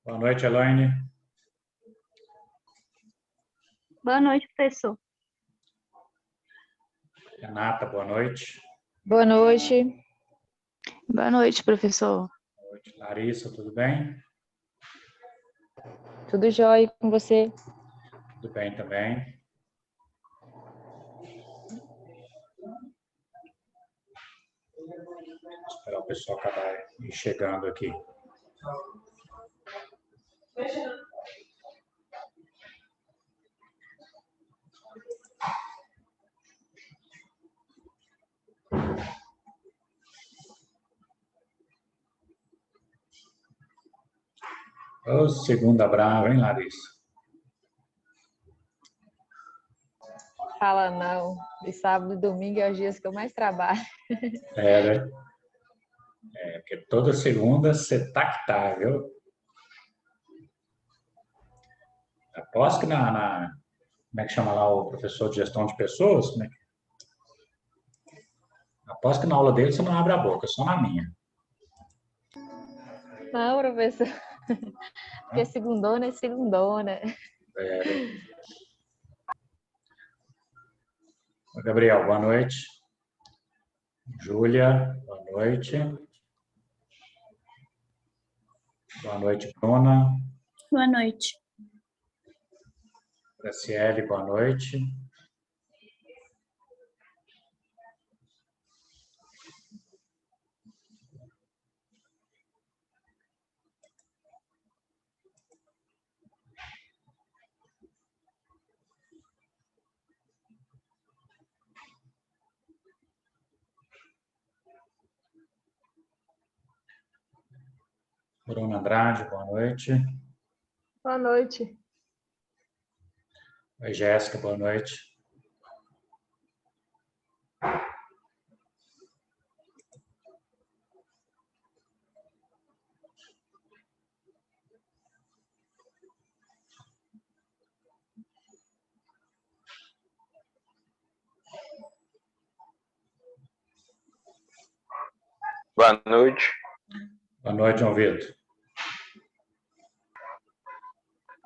Boa noite, Elaine. Boa noite, professor. Renata, boa noite. Boa noite. Boa noite, professor. Boa noite. Larissa, tudo bem? Tudo jóia com você? Tudo bem também. Vou esperar o pessoal acabar chegando aqui. Ô, segunda brava, hein, Larissa? Fala não. De sábado e domingo é os dias que eu mais trabalho. Né? Porque toda segunda você tá que tá, viu? Aposto que como é que chama lá o professor de gestão de pessoas? Aposto que na aula dele você não abre a boca, só na minha. Não, professor. Porque segundona é segundona. Gabriel, boa noite. Júlia, boa noite. Boa noite, Bruna. Boa noite. Graciele, boa noite. Bruna Andrade, boa noite. Boa noite. Oi, Jéssica, boa noite. Boa noite. Boa noite, João Vitor.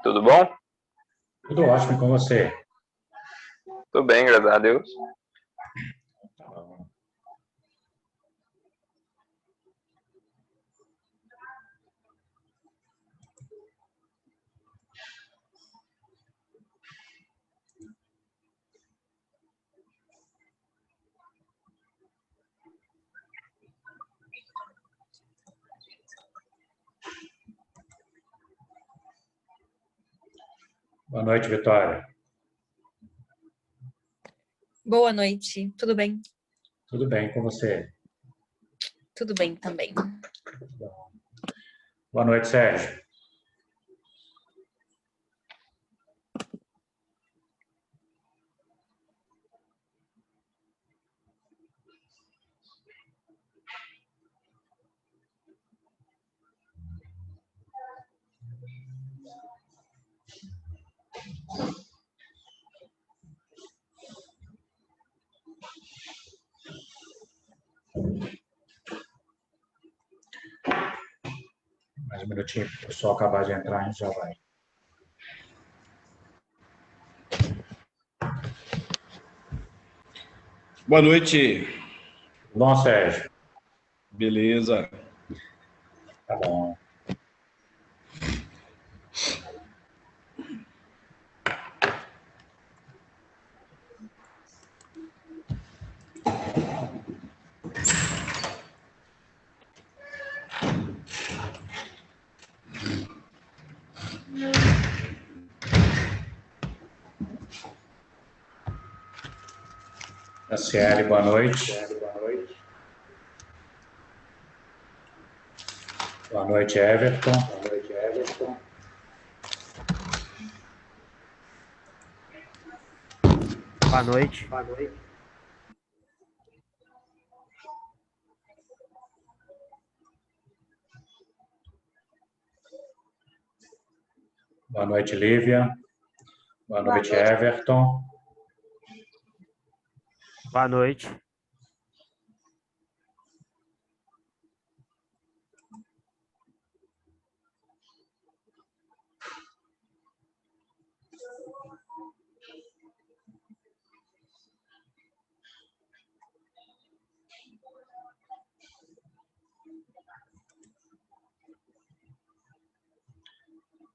Tudo bom? Tudo ótimo com você? Tudo bem, graças a Deus. Boa noite, Vitória. Boa noite, tudo bem? Tudo bem com você? Tudo bem também. Boa noite, Sérgio. Mais um minutinho para o pessoal acabar de entrar, a gente já vai. Boa noite. Bom, Sérgio? Beleza. Tá bom. Ciele, boa noite. Boa noite, Everton. Boa noite. Boa noite, Lívia. Boa noite, Everton. Boa noite.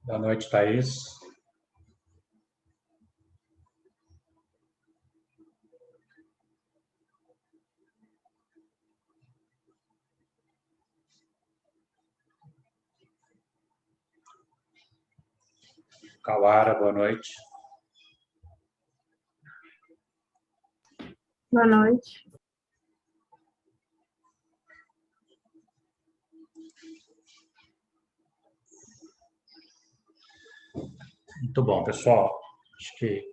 Boa noite, Thaís. Kawara, boa noite. Boa noite. Muito bom, pessoal. Acho que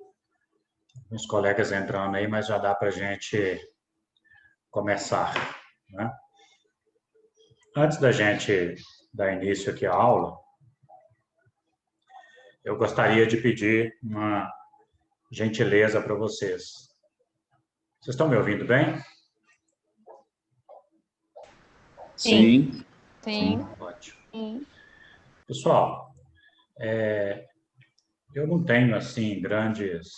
uns colegas entrando aí, mas já dá para a gente começar, né? Antes da gente dar início aqui à aula, eu gostaria de pedir uma gentileza para vocês. Vocês estão me ouvindo bem? Sim. Sim. Ótimo. Pessoal, eu não tenho, assim, grandes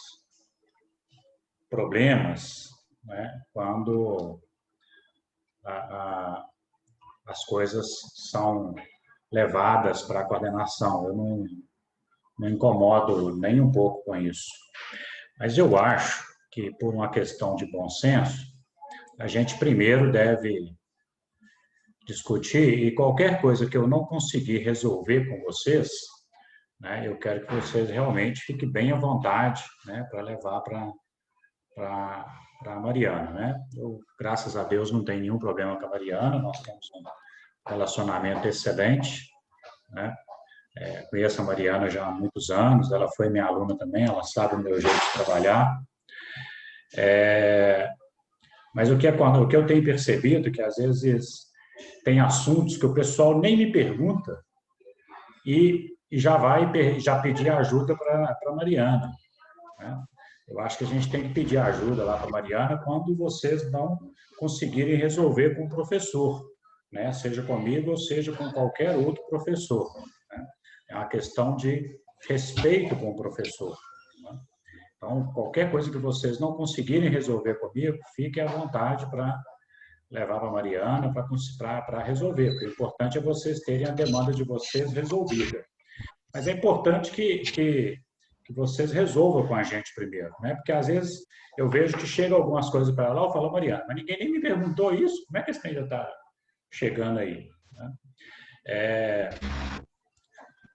problemas, né, quando as coisas são levadas para a coordenação. Eu não me incomodo nem um pouco com isso. Mas eu acho que, por uma questão de bom senso, a gente primeiro deve discutir, e qualquer coisa que eu não conseguir resolver com vocês, né, eu quero que vocês realmente fiquem bem à vontade, né, para levar para a Mariana, né? Eu, graças a Deus, não tenho nenhum problema com a Mariana, nós temos um relacionamento excelente, né? Conheço a Mariana já há muitos anos, ela foi minha aluna também, ela sabe o meu jeito de trabalhar. Mas o que eu tenho percebido é que, às vezes, tem assuntos que o pessoal nem me pergunta e já vai já pedir ajuda para a Mariana, né? Eu acho que a gente tem que pedir ajuda lá para a Mariana quando vocês não conseguirem resolver com o professor, né? Seja comigo ou seja com qualquer outro professor, né? É uma questão de respeito com o professor, né? Então, qualquer coisa que vocês não conseguirem resolver comigo, fiquem à vontade para levar para a Mariana para resolver, porque o importante é vocês terem a demanda de vocês resolvida. Mas é importante que vocês resolvam com a gente primeiro, né? Porque às vezes eu vejo que chega algumas coisas para lá, eu falo, Mariana, mas ninguém nem me perguntou isso, como é que esse trem já está chegando aí, né?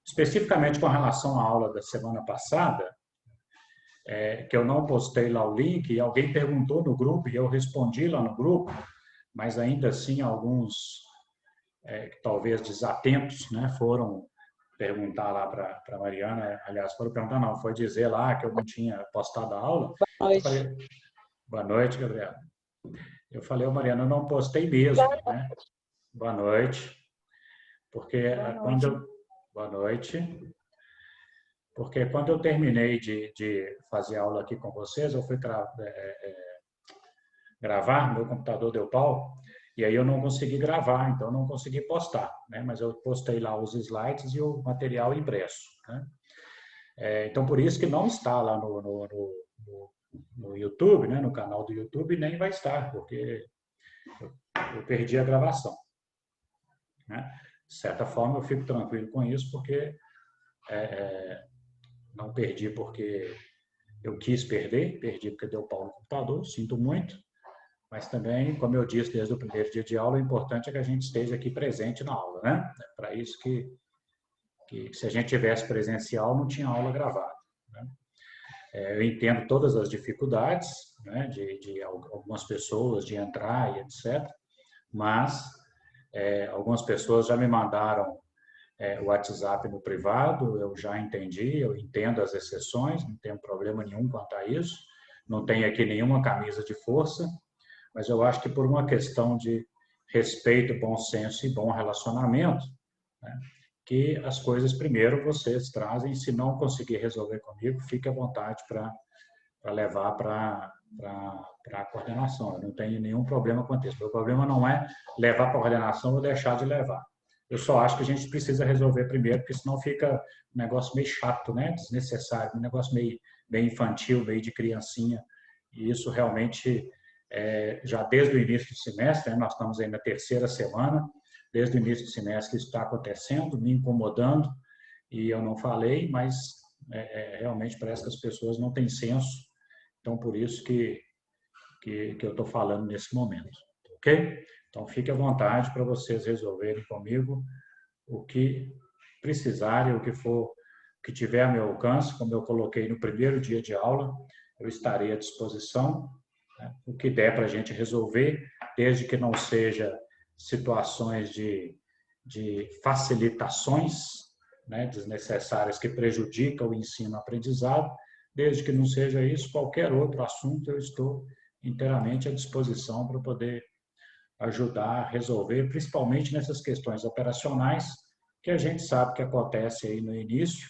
Especificamente com relação à aula da semana passada, que eu não postei lá o link, e alguém perguntou no grupo, e eu respondi lá no grupo, mas ainda assim alguns, talvez desatentos, né, foram perguntar lá para a Mariana, aliás, foram perguntar não, foi dizer lá que eu não tinha postado a aula. Boa noite. Falei, boa noite, Gabriela. Eu falei, Mariana, eu não postei mesmo, né? Boa noite. Porque boa noite. Porque quando eu terminei de fazer aula aqui com vocês, eu fui gravar, meu computador deu pau, e aí eu não consegui gravar, então eu não consegui postar, né? Mas eu postei lá os slides e o material impresso, né? Então, por isso que não está lá no YouTube, né? No canal do YouTube, nem vai estar, porque eu perdi a gravação, né? De certa forma, eu fico tranquilo com isso, porque não perdi porque eu quis perder, perdi porque deu pau no computador, sinto muito, mas também, como eu disse desde o primeiro dia de aula, o importante é que a gente esteja aqui presente na aula, né? É para isso que se a gente tivesse presencial, não tinha aula gravada, né? Eu entendo todas as dificuldades, né, de algumas pessoas de entrar e etc., mas algumas pessoas já me mandaram o WhatsApp no privado, eu já entendi, eu entendo as exceções, não tenho problema nenhum quanto a isso, não tenho aqui nenhuma camisa de força, mas eu acho que por uma questão de respeito, bom senso e bom relacionamento, né, que as coisas primeiro vocês trazem, se não conseguir resolver comigo, fique à vontade para levar para a coordenação. Eu não tenho nenhum problema com isso. O problema não é levar para a coordenação ou deixar de levar. Eu só acho que a gente precisa resolver primeiro, porque senão fica um negócio meio chato, né? Desnecessário, um negócio meio infantil, meio de criancinha. E isso realmente, já desde o início do semestre, né? Nós estamos aí na terceira semana, desde o início do semestre isso está acontecendo, me incomodando, e eu não falei, mas realmente parece que as pessoas não têm senso, então por isso que eu estou falando nesse momento, ok? Então fique à vontade para vocês resolverem comigo o que precisarem, o que tiver a meu alcance, como eu coloquei no primeiro dia de aula, eu estarei à disposição, né? O que der para a gente resolver, desde que não seja situações de facilitações, né, desnecessárias que prejudicam o ensino-aprendizado, desde que não seja isso, qualquer outro assunto eu estou inteiramente à disposição para poder ajudar a resolver, principalmente nessas questões operacionais, que a gente sabe que acontece aí no início,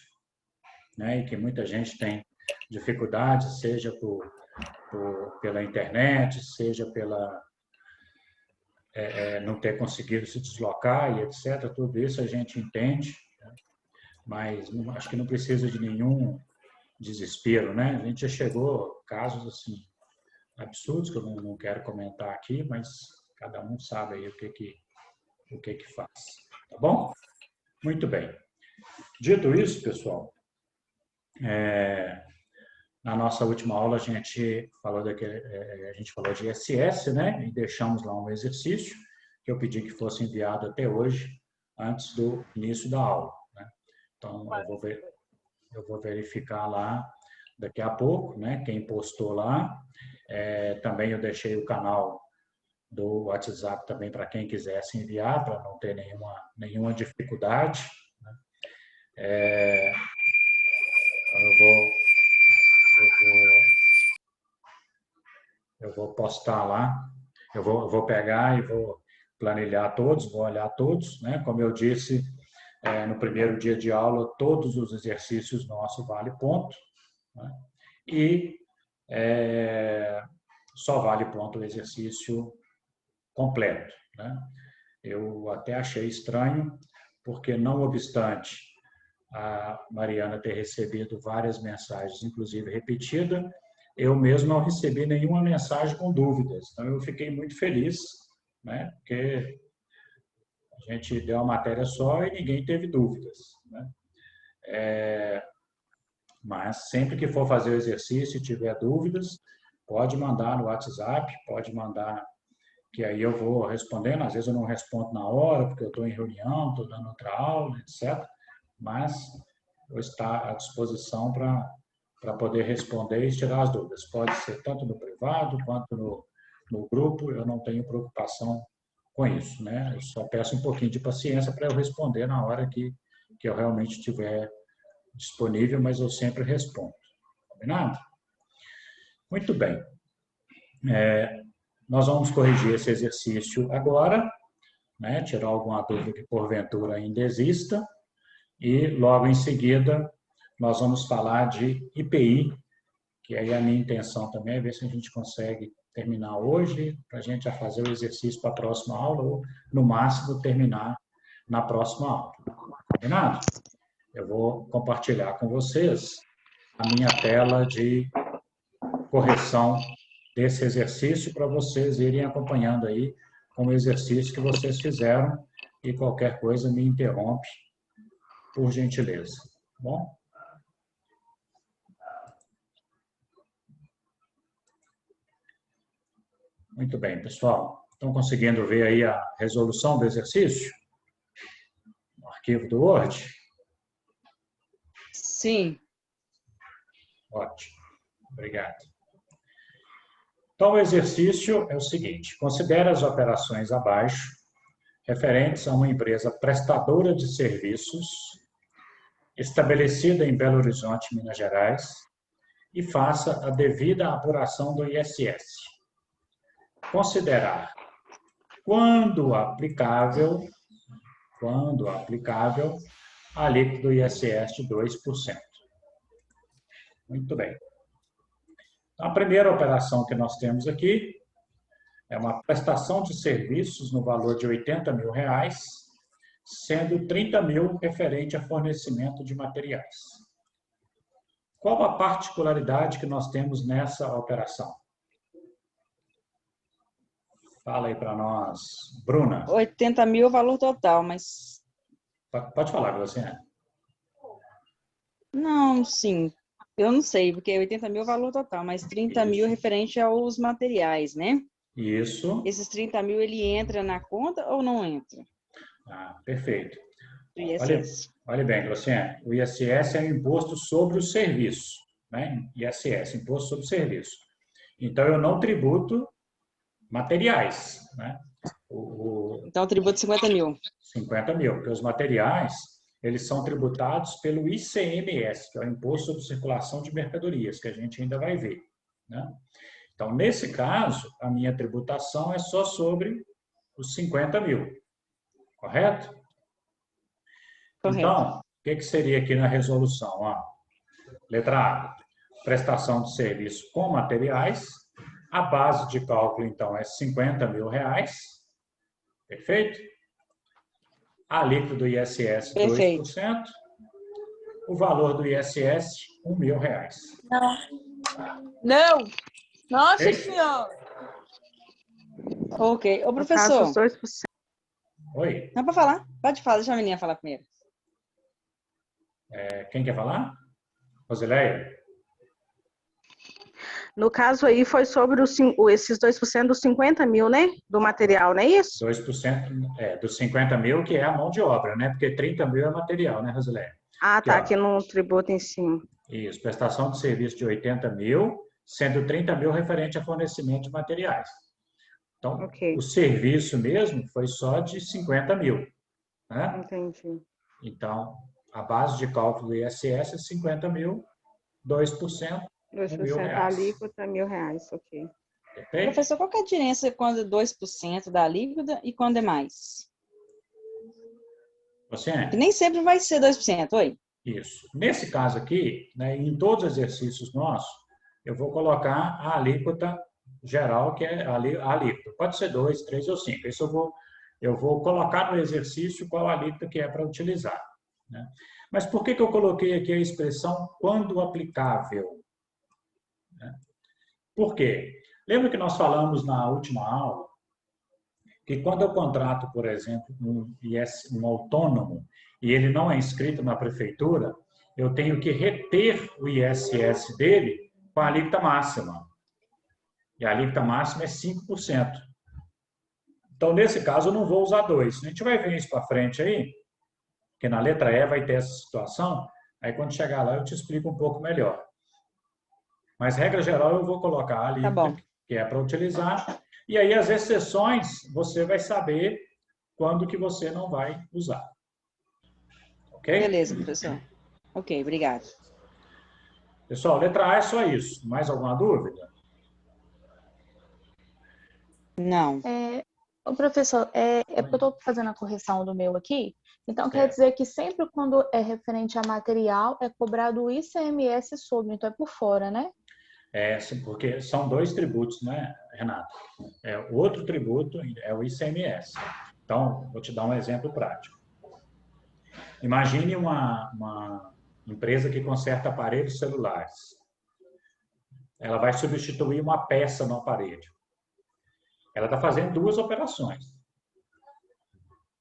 né, e que muita gente tem dificuldade, seja pela internet, seja pela não ter conseguido se deslocar e etc. Tudo isso a gente entende, né? Mas acho que não precisa de nenhum desespero, né? A gente já chegou a casos assim absurdos que eu não quero comentar aqui, mas cada um sabe aí o que faz, tá bom? Muito bem. Dito isso, pessoal, na nossa última aula a gente falou de ISS, né? E deixamos lá um exercício que eu pedi que fosse enviado até hoje, antes do início da aula, né? Então eu vou verificar lá daqui a pouco, né? Quem postou lá. Também eu deixei o canal do WhatsApp também para quem quisesse enviar, para não ter nenhuma dificuldade, né? Eu vou postar lá, eu vou pegar e vou planilhar todos, vou olhar todos, né? Como eu disse, no primeiro dia de aula, todos os exercícios nossos vale ponto, né? E só vale ponto o exercício completo, né? Eu até achei estranho, porque não obstante a Mariana ter recebido várias mensagens, inclusive repetida, eu mesmo não recebi nenhuma mensagem com dúvidas. Então, eu fiquei muito feliz, né? Porque a gente deu a matéria só e ninguém teve dúvidas, né? Mas sempre que for fazer o exercício e tiver dúvidas, pode mandar no WhatsApp, pode mandar, que aí eu vou respondendo. Às vezes eu não respondo na hora, porque eu estou em reunião, estou dando outra aula, etc. Mas eu estou à disposição para poder responder e tirar as dúvidas. Pode ser tanto no privado quanto no grupo, eu não tenho preocupação com isso, né? Eu só peço um pouquinho de paciência para eu responder na hora que eu realmente estiver disponível, mas eu sempre respondo. Combinado? Muito bem. Nós vamos corrigir esse exercício agora, né? Tirar alguma dúvida que porventura ainda exista, e logo em seguida nós vamos falar de IPI, que aí a minha intenção também é ver se a gente consegue terminar hoje, para a gente já fazer o exercício para a próxima aula, ou, no máximo, terminar na próxima aula. Combinado? Eu vou compartilhar com vocês a minha tela de correção desse exercício para vocês irem acompanhando aí com o exercício que vocês fizeram e qualquer coisa me interrompe, por gentileza. Tá bom? Muito bem, pessoal. Estão conseguindo ver aí a resolução do exercício? No arquivo do Word? Sim. Ótimo. Obrigado. Então, o exercício é o seguinte: considere as operações abaixo referentes a uma empresa prestadora de serviços estabelecida em Belo Horizonte, Minas Gerais, e faça a devida apuração do ISS. Considerar, quando aplicável, a alíquota do ISS de 2%. Muito bem. A primeira operação que nós temos aqui é uma prestação de serviços no valor de R$80 mil, sendo 30 mil referente a fornecimento de materiais. Qual a particularidade que nós temos nessa operação? Fala aí para nós, Bruna. 80 mil é o valor total, mas... Pode falar, você. Não, sim. Eu não sei, porque 80 mil é o valor total, mas 30 mil é referente aos materiais, né? Isso. Esses 30 mil, ele entra na conta ou não entra? Ah, perfeito. Do ISS. Olha bem, Luciane, o ISS é um imposto sobre o serviço, né? ISS, imposto sobre o serviço. Então, eu não tributo materiais, né? Então, o tributo de 50 mil. 50 mil, porque os materiais, eles são tributados pelo ICMS, que é o Imposto sobre Circulação de Mercadorias, que a gente ainda vai ver, né? Então, nesse caso, a minha tributação é só sobre os 50 mil, correto? Correto. Então, o que seria aqui na resolução? Ó, letra A, prestação de serviço com materiais. A base de cálculo, então, é R$50 mil. Perfeito? A alíquota do ISS, 2%. O valor do ISS, R$1 mil. Não! Nossa Ei. Senhora! Ok. Ô, professor. Os 2%. Oi, Não, para falar? Pode falar, deixa a menina falar primeiro. quem quer falar? Rosileia? No caso aí foi sobre esses 2% dos 50 mil, né? Do material, não é isso? 2% dos 50 mil, que é a mão de obra, né? Porque 30 mil é material, né, Rosileia? Ah, tá, Aqui, ó. aqui no tributo em cima. Isso, prestação de serviço de 80 mil, sendo 30 mil referente a fornecimento de materiais. Então, Ok. o serviço mesmo foi só de 50 mil, né? Entendi. Então, a base de cálculo do ISS é 50 mil, 2%, R$1.000. da alíquota, R$1.000, ok. Perfeito? Professor, qual que é a diferença quando é 2% da alíquota e quando é mais? Você? Que nem sempre vai ser 2%, oi? Isso. Nesse caso aqui, né, em todos os exercícios nossos, eu vou colocar a alíquota geral, que é a alíquota. Pode ser 2, 3 ou 5. Isso eu vou colocar no exercício qual a alíquota que é para utilizar, né? Mas por que eu coloquei aqui a expressão quando aplicável? Por quê? Lembra que nós falamos na última aula que quando eu contrato, por exemplo, um autônomo e ele não é inscrito na prefeitura, eu tenho que reter o ISS dele com a alíquota máxima. E a alíquota máxima é 5%. Então, nesse caso, eu não vou usar 2%. A gente vai ver isso para frente aí, porque na letra E vai ter essa situação, aí quando chegar lá eu te explico um pouco melhor. Mas, regra geral, eu vou colocar a alíquota, que é para utilizar, e aí as exceções você vai saber quando que você não vai usar. Ok? Beleza, professor. Ok, obrigado. Pessoal, letra A é só isso. Mais alguma dúvida? Não. Ô, professor, porque eu estou fazendo a correção do meu aqui, então quer Certo. dizer que sempre quando é referente a material é cobrado o ICMS sobre, então é por fora, né? Porque são dois tributos, né, Renato? O outro tributo é o ICMS. Então, vou te dar um exemplo prático. Imagine uma empresa que conserta aparelhos celulares. Ela vai substituir uma peça no aparelho. Ela está fazendo duas operações.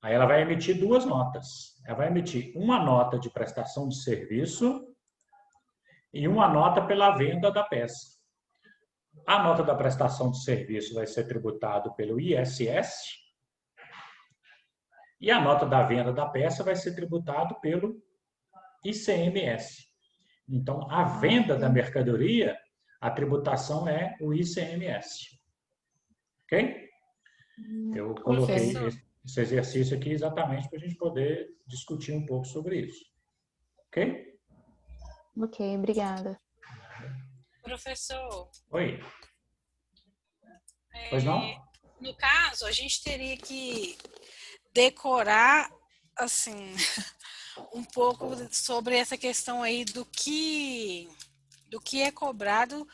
Aí ela vai emitir duas notas. Ela vai emitir uma nota de prestação de serviço e uma nota pela venda da peça. A nota da prestação de serviço vai ser tributada pelo ISS e a nota da venda da peça vai ser tributada pelo ICMS. Então, a venda da mercadoria, a tributação é o ICMS. Ok? Eu coloquei esse exercício aqui exatamente para a gente poder discutir um pouco sobre isso. Ok? Ok, obrigada. Professor, Oi. Pois não? no caso, a gente teria que decorar, assim, um pouco sobre essa questão aí do que é cobrado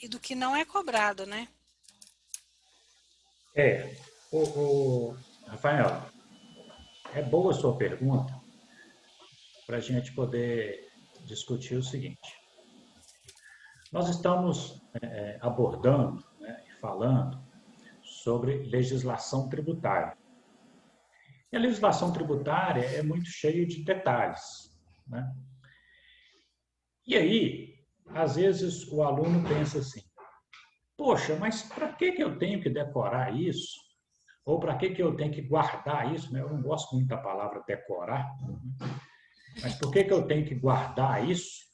e do que não é cobrado, né? Rafael, é boa a sua pergunta para a gente poder discutir o seguinte. Nós estamos abordando, né, e falando sobre legislação tributária. E a legislação tributária é muito cheia de detalhes, né? E aí, às vezes, o aluno pensa assim, poxa, mas para que eu tenho que decorar isso? Ou para que eu tenho que guardar isso? Eu não gosto muito da palavra decorar, mas por que eu tenho que guardar isso?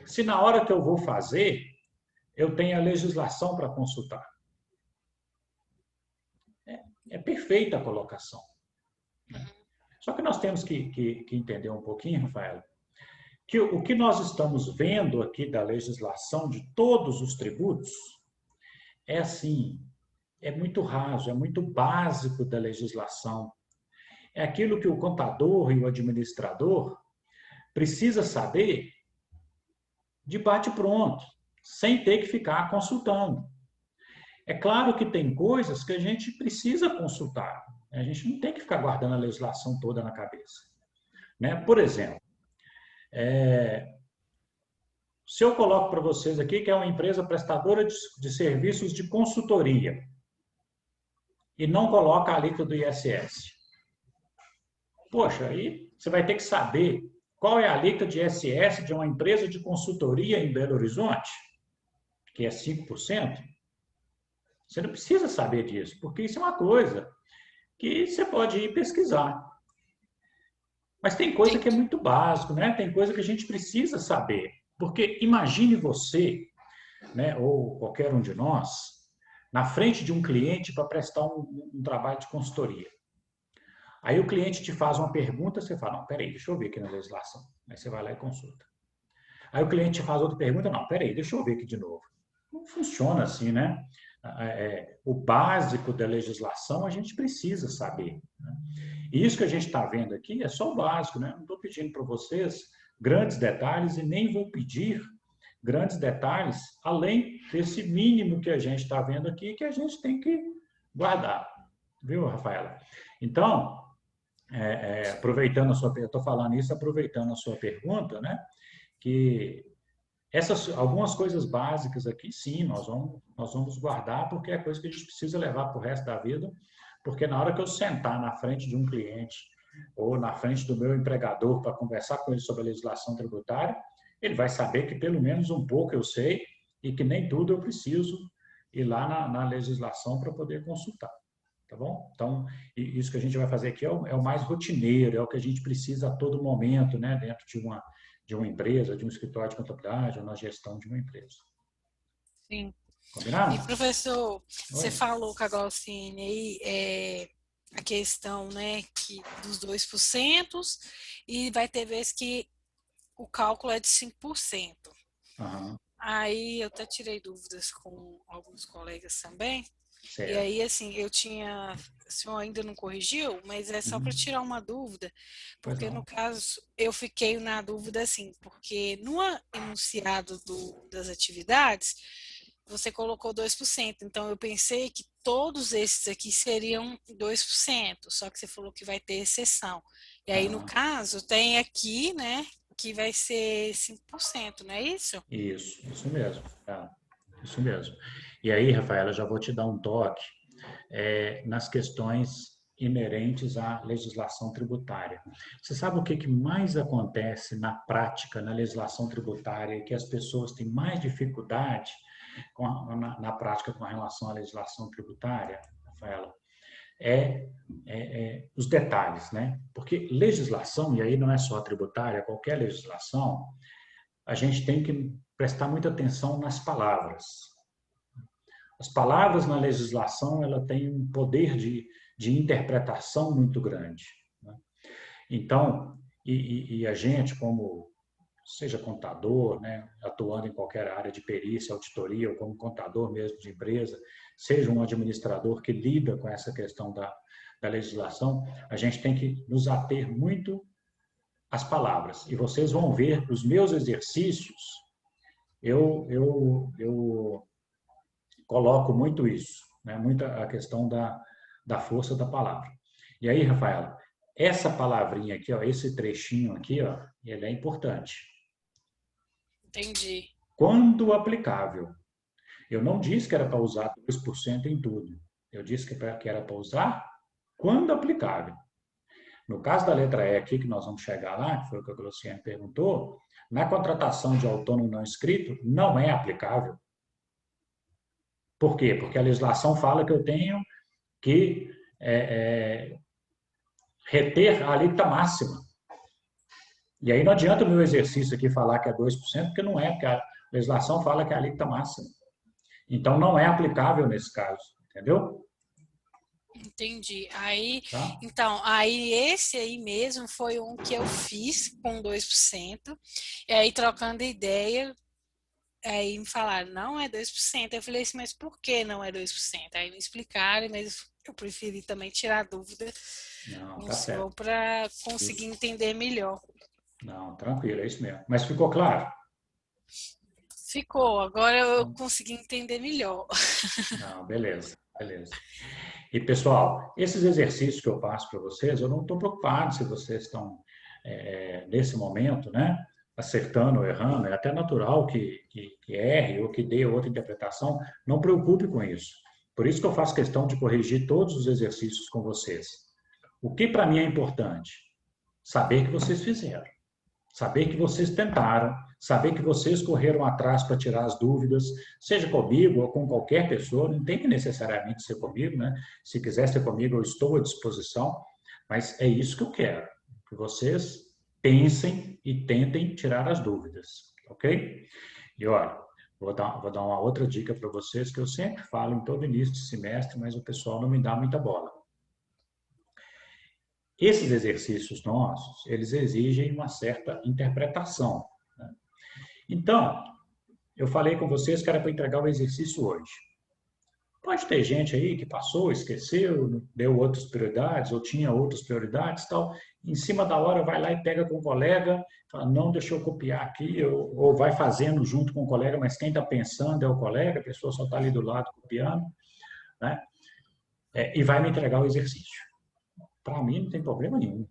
Se na hora que eu vou fazer, eu tenho a legislação para consultar. É perfeita a colocação. Só que nós temos que entender um pouquinho, Rafael, que o que nós estamos vendo aqui da legislação de todos os tributos é assim, é muito raso, é muito básico da legislação. É aquilo que o contador e o administrador precisa saber de bate-pronto, sem ter que ficar consultando. É claro que tem coisas que a gente precisa consultar. A gente não tem que ficar guardando a legislação toda na cabeça. Né? Por exemplo, se eu coloco para vocês aqui que é uma empresa prestadora de serviços de consultoria e não coloca a alíquota do ISS, poxa, aí você vai ter que saber qual é a alíquota de ISS de uma empresa de consultoria em Belo Horizonte, que é 5%. Você não precisa saber disso, porque isso é uma coisa que você pode ir pesquisar. Mas tem coisa que é muito básico, né? Tem coisa que a gente precisa saber. Porque imagine você, né, ou qualquer um de nós, na frente de um cliente para prestar um trabalho de consultoria. Aí o cliente te faz uma pergunta, você fala, não, peraí, deixa eu ver aqui na legislação. Aí você vai lá e consulta. Aí o cliente te faz outra pergunta, não, peraí, deixa eu ver aqui de novo. Não funciona assim, né? O básico da legislação a gente precisa saber. Né? E isso que a gente está vendo aqui é só o básico, né? Não estou pedindo para vocês grandes detalhes e nem vou pedir grandes detalhes além desse mínimo que a gente está vendo aqui que a gente tem que guardar. Viu, Rafaela? Então, aproveitando a sua pergunta, estou falando isso aproveitando a sua pergunta, né? Que algumas coisas básicas aqui, sim, nós vamos guardar, porque é coisa que a gente precisa levar para o resto da vida, porque na hora que eu sentar na frente de um cliente ou na frente do meu empregador para conversar com ele sobre a legislação tributária, ele vai saber que pelo menos um pouco eu sei e que nem tudo eu preciso ir lá na legislação para poder consultar. Tá bom? Então, isso que a gente vai fazer aqui é o mais rotineiro, é o que a gente precisa a todo momento, né, dentro de uma empresa, de um escritório de contabilidade ou na gestão de uma empresa. Sim. Combinado? E, professor, você Oi. falou com a Glaucine aí a questão, né, dos 2%, e vai ter vezes que o cálculo é de 5%. Uhum. Aí eu até tirei dúvidas com alguns colegas também, Certo. E aí, assim, o senhor ainda não corrigiu, mas é só para tirar uma dúvida, porque no caso eu fiquei na dúvida assim, porque no enunciado das atividades, você colocou 2%, então eu pensei que todos esses aqui seriam 2%, só que você falou que vai ter exceção. E aí, no caso, tem aqui, né, que vai ser 5%, não é isso? Isso mesmo. Isso mesmo. E aí, Rafaela, já vou te dar um toque nas questões inerentes à legislação tributária. Você sabe o que mais acontece na prática, na legislação tributária, que as pessoas têm mais dificuldade na prática com relação à legislação tributária, Rafaela? Os detalhes, né? Porque legislação, e aí não é só a tributária, qualquer legislação, a gente tem que prestar muita atenção nas palavras. As palavras na legislação, ela tem um poder de interpretação muito grande, né? Então, a gente, como seja contador, né, atuando em qualquer área de perícia, auditoria, ou como contador mesmo de empresa, seja um administrador que lida com essa questão da legislação, a gente tem que nos ater muito às palavras. E vocês vão ver os meus exercícios, eu coloco muito isso, né? Muita a questão da força da palavra. E aí, Rafaela, essa palavrinha aqui, ó, esse trechinho aqui, ó, ele é importante. Entendi. Quando aplicável. Eu não disse que era para usar 2% em tudo. Eu disse que era para usar quando aplicável. No caso da letra E aqui, que nós vamos chegar lá, que foi o que a Glociane perguntou, na contratação de autônomo não inscrito, não é aplicável. Por quê? Porque a legislação fala que eu tenho que reter a alíquota máxima. E aí não adianta o meu exercício aqui falar que é 2%, porque não é, porque a legislação fala que é a alíquota máxima. Então, não é aplicável nesse caso, entendeu? Entendi. Aí, Tá? então, aí esse aí mesmo foi um que eu fiz com 2%, e aí trocando ideia, aí me falaram, não é 2%. Eu falei assim, mas por que não é 2%? Aí me explicaram, mas eu preferi também tirar a dúvida Não, no tá senhor certo. para conseguir entender melhor. Não, tranquilo, é isso mesmo. Mas ficou claro? Ficou, agora eu consegui entender melhor. Não, beleza, beleza. E, pessoal, esses exercícios que eu passo para vocês, eu não estou preocupado se vocês estão, nesse momento, né, acertando ou errando. É até natural que erre ou que dê outra interpretação. Não preocupe com isso. Por isso que eu faço questão de corrigir todos os exercícios com vocês. O que para mim é importante? Saber que vocês fizeram. Saber que vocês tentaram, saber que vocês correram atrás para tirar as dúvidas, seja comigo ou com qualquer pessoa, não tem que necessariamente ser comigo, né? Se quiser ser comigo, eu estou à disposição, mas é isso que eu quero, que vocês pensem e tentem tirar as dúvidas, ok? E olha, vou dar uma outra dica para vocês, que eu sempre falo em todo início de semestre, mas o pessoal não me dá muita bola. Esses exercícios nossos, eles exigem uma certa interpretação, né? Então, eu falei com vocês que era para entregar o exercício hoje. Pode ter gente aí que passou, esqueceu, deu outras prioridades, ou tinha outras prioridades, tal. Em cima da hora vai lá e pega com o colega, fala, não, deixa eu copiar aqui, ou vai fazendo junto com o colega, mas quem está pensando é o colega, a pessoa só está ali do lado copiando, né? E vai me entregar o exercício. Para mim, não tem problema nenhum.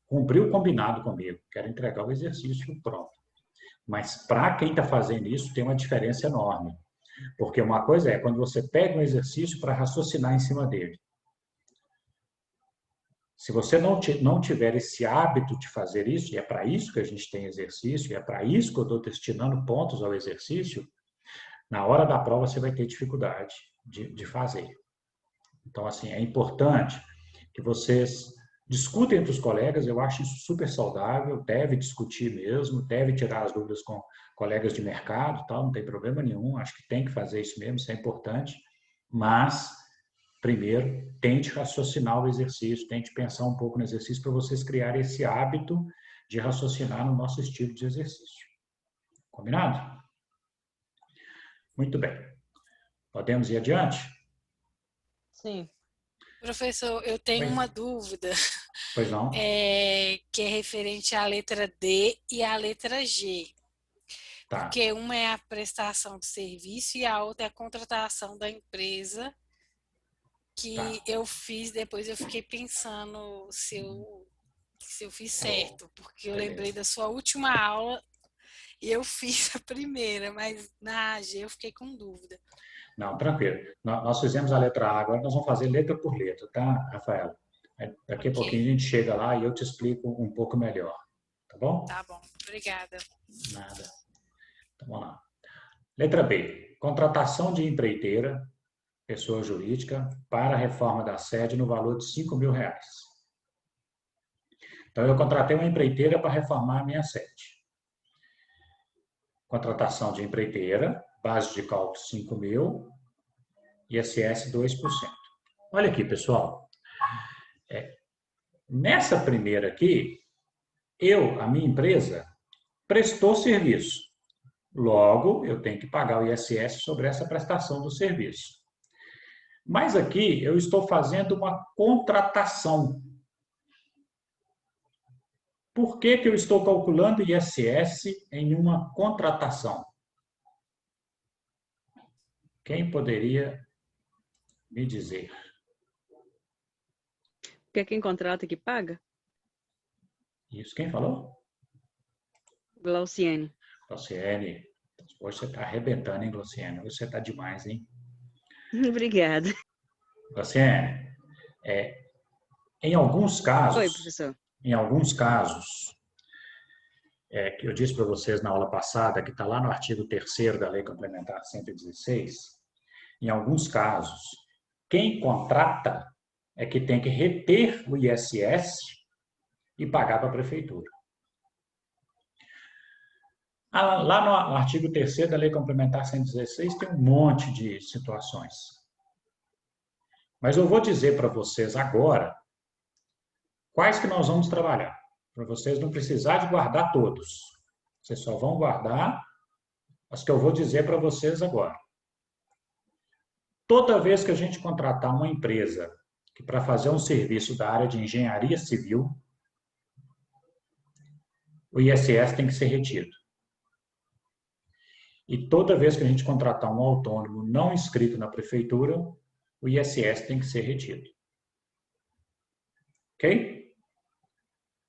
Cumpriu o combinado comigo. Quero entregar o exercício pronto. Mas para quem está fazendo isso, tem uma diferença enorme. Porque uma coisa é quando você pega um exercício para raciocinar em cima dele. Se você não tiver esse hábito de fazer isso, e é para isso que a gente tem exercício, e é para isso que eu estou destinando pontos ao exercício, na hora da prova você vai ter dificuldade de fazer. Então, assim, é importante que vocês discutem entre os colegas, eu acho isso super saudável, deve discutir mesmo, deve tirar as dúvidas com colegas de mercado, tal, não tem problema nenhum, acho que tem que fazer isso mesmo, isso é importante, mas, primeiro, tente raciocinar o exercício, tente pensar um pouco no exercício para vocês criarem esse hábito de raciocinar no nosso estilo de exercício. Combinado? Muito bem. Podemos ir adiante? Sim. Professor, eu tenho Oi. uma dúvida, Pois não? que é referente à letra D e à letra G. Tá. Porque uma é a prestação de serviço e a outra é a contratação da empresa que Tá. eu fiz, depois eu fiquei pensando se eu fiz certo, porque eu Beleza. lembrei da sua última aula e eu fiz a primeira, mas na AG eu fiquei com dúvida. Não, tranquilo. Nós fizemos a letra A, agora nós vamos fazer letra por letra, tá, Rafaela? Daqui a Ok. pouquinho a gente chega lá e eu te explico um pouco melhor. Tá bom? Tá bom, obrigada. Nada. Então, vamos lá. Letra B. Contratação de empreiteira, pessoa jurídica, para a reforma da sede no valor de R$ 5.000. Então, eu contratei uma empreiteira para reformar a minha sede. Contratação de empreiteira, base de cálculo 5.000, ISS 2%. Olha aqui, pessoal. Nessa primeira aqui, a minha empresa, prestou serviço. Logo, eu tenho que pagar o ISS sobre essa prestação do serviço. Mas aqui, eu estou fazendo uma contratação. Por que que eu estou calculando ISS em uma contratação? Quem poderia me dizer? Porque quem contrata que paga? Isso, quem falou? Glauciane. Glauciane. Hoje você está arrebentando, hein, Glauciane? Hoje você está demais, hein? Obrigada. Glauciane, em alguns casos... Oi, professor. Em alguns casos, que eu disse para vocês na aula passada, que está lá no artigo 3º da Lei Complementar 116, em alguns casos, quem contrata é que tem que reter o ISS e pagar para a prefeitura. Lá no artigo 3º da Lei Complementar 116 tem um monte de situações. Mas eu vou dizer para vocês agora quais que nós vamos trabalhar, para vocês não precisar de guardar todos. Vocês só vão guardar as que eu vou dizer para vocês agora. Toda vez que a gente contratar uma empresa que para fazer um serviço da área de engenharia civil, o ISS tem que ser retido. E toda vez que a gente contratar um autônomo não inscrito na prefeitura, o ISS tem que ser retido. Ok?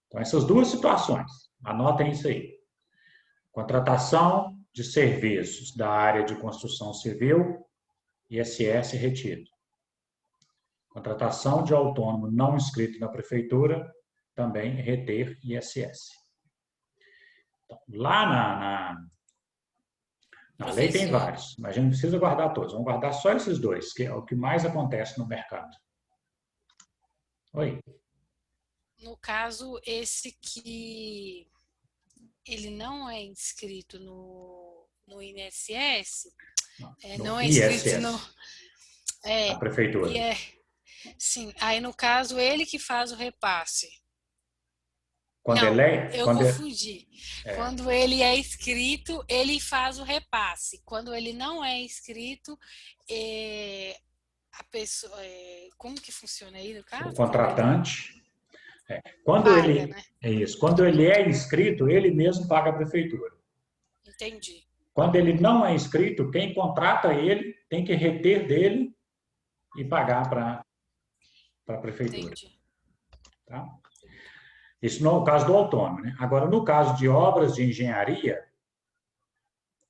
Então, essas duas situações, anotem isso aí. Contratação de serviços da área de construção civil, ISS retido. Contratação de autônomo não inscrito na prefeitura, também reter ISS. Então, lá na lei tem vários, mas a gente não precisa guardar todos. Vamos guardar só esses dois, que é o que mais acontece no mercado. Oi. No caso, esse que ele não é inscrito no INSS, não é inscrito ISS, a prefeitura. Sim, aí no caso, ele que faz o repasse. Eu confundi. Quando ele é inscrito, ele faz o repasse. Quando ele não é inscrito, a pessoa... como que funciona aí no caso? O contratante... Quando ele é inscrito, ele mesmo paga a prefeitura. Entendi. Quando ele não é inscrito, quem contrata ele tem que reter dele e pagar para a prefeitura. Entendi. Tá? Isso no caso do autônomo, né? Agora, no caso de obras de engenharia,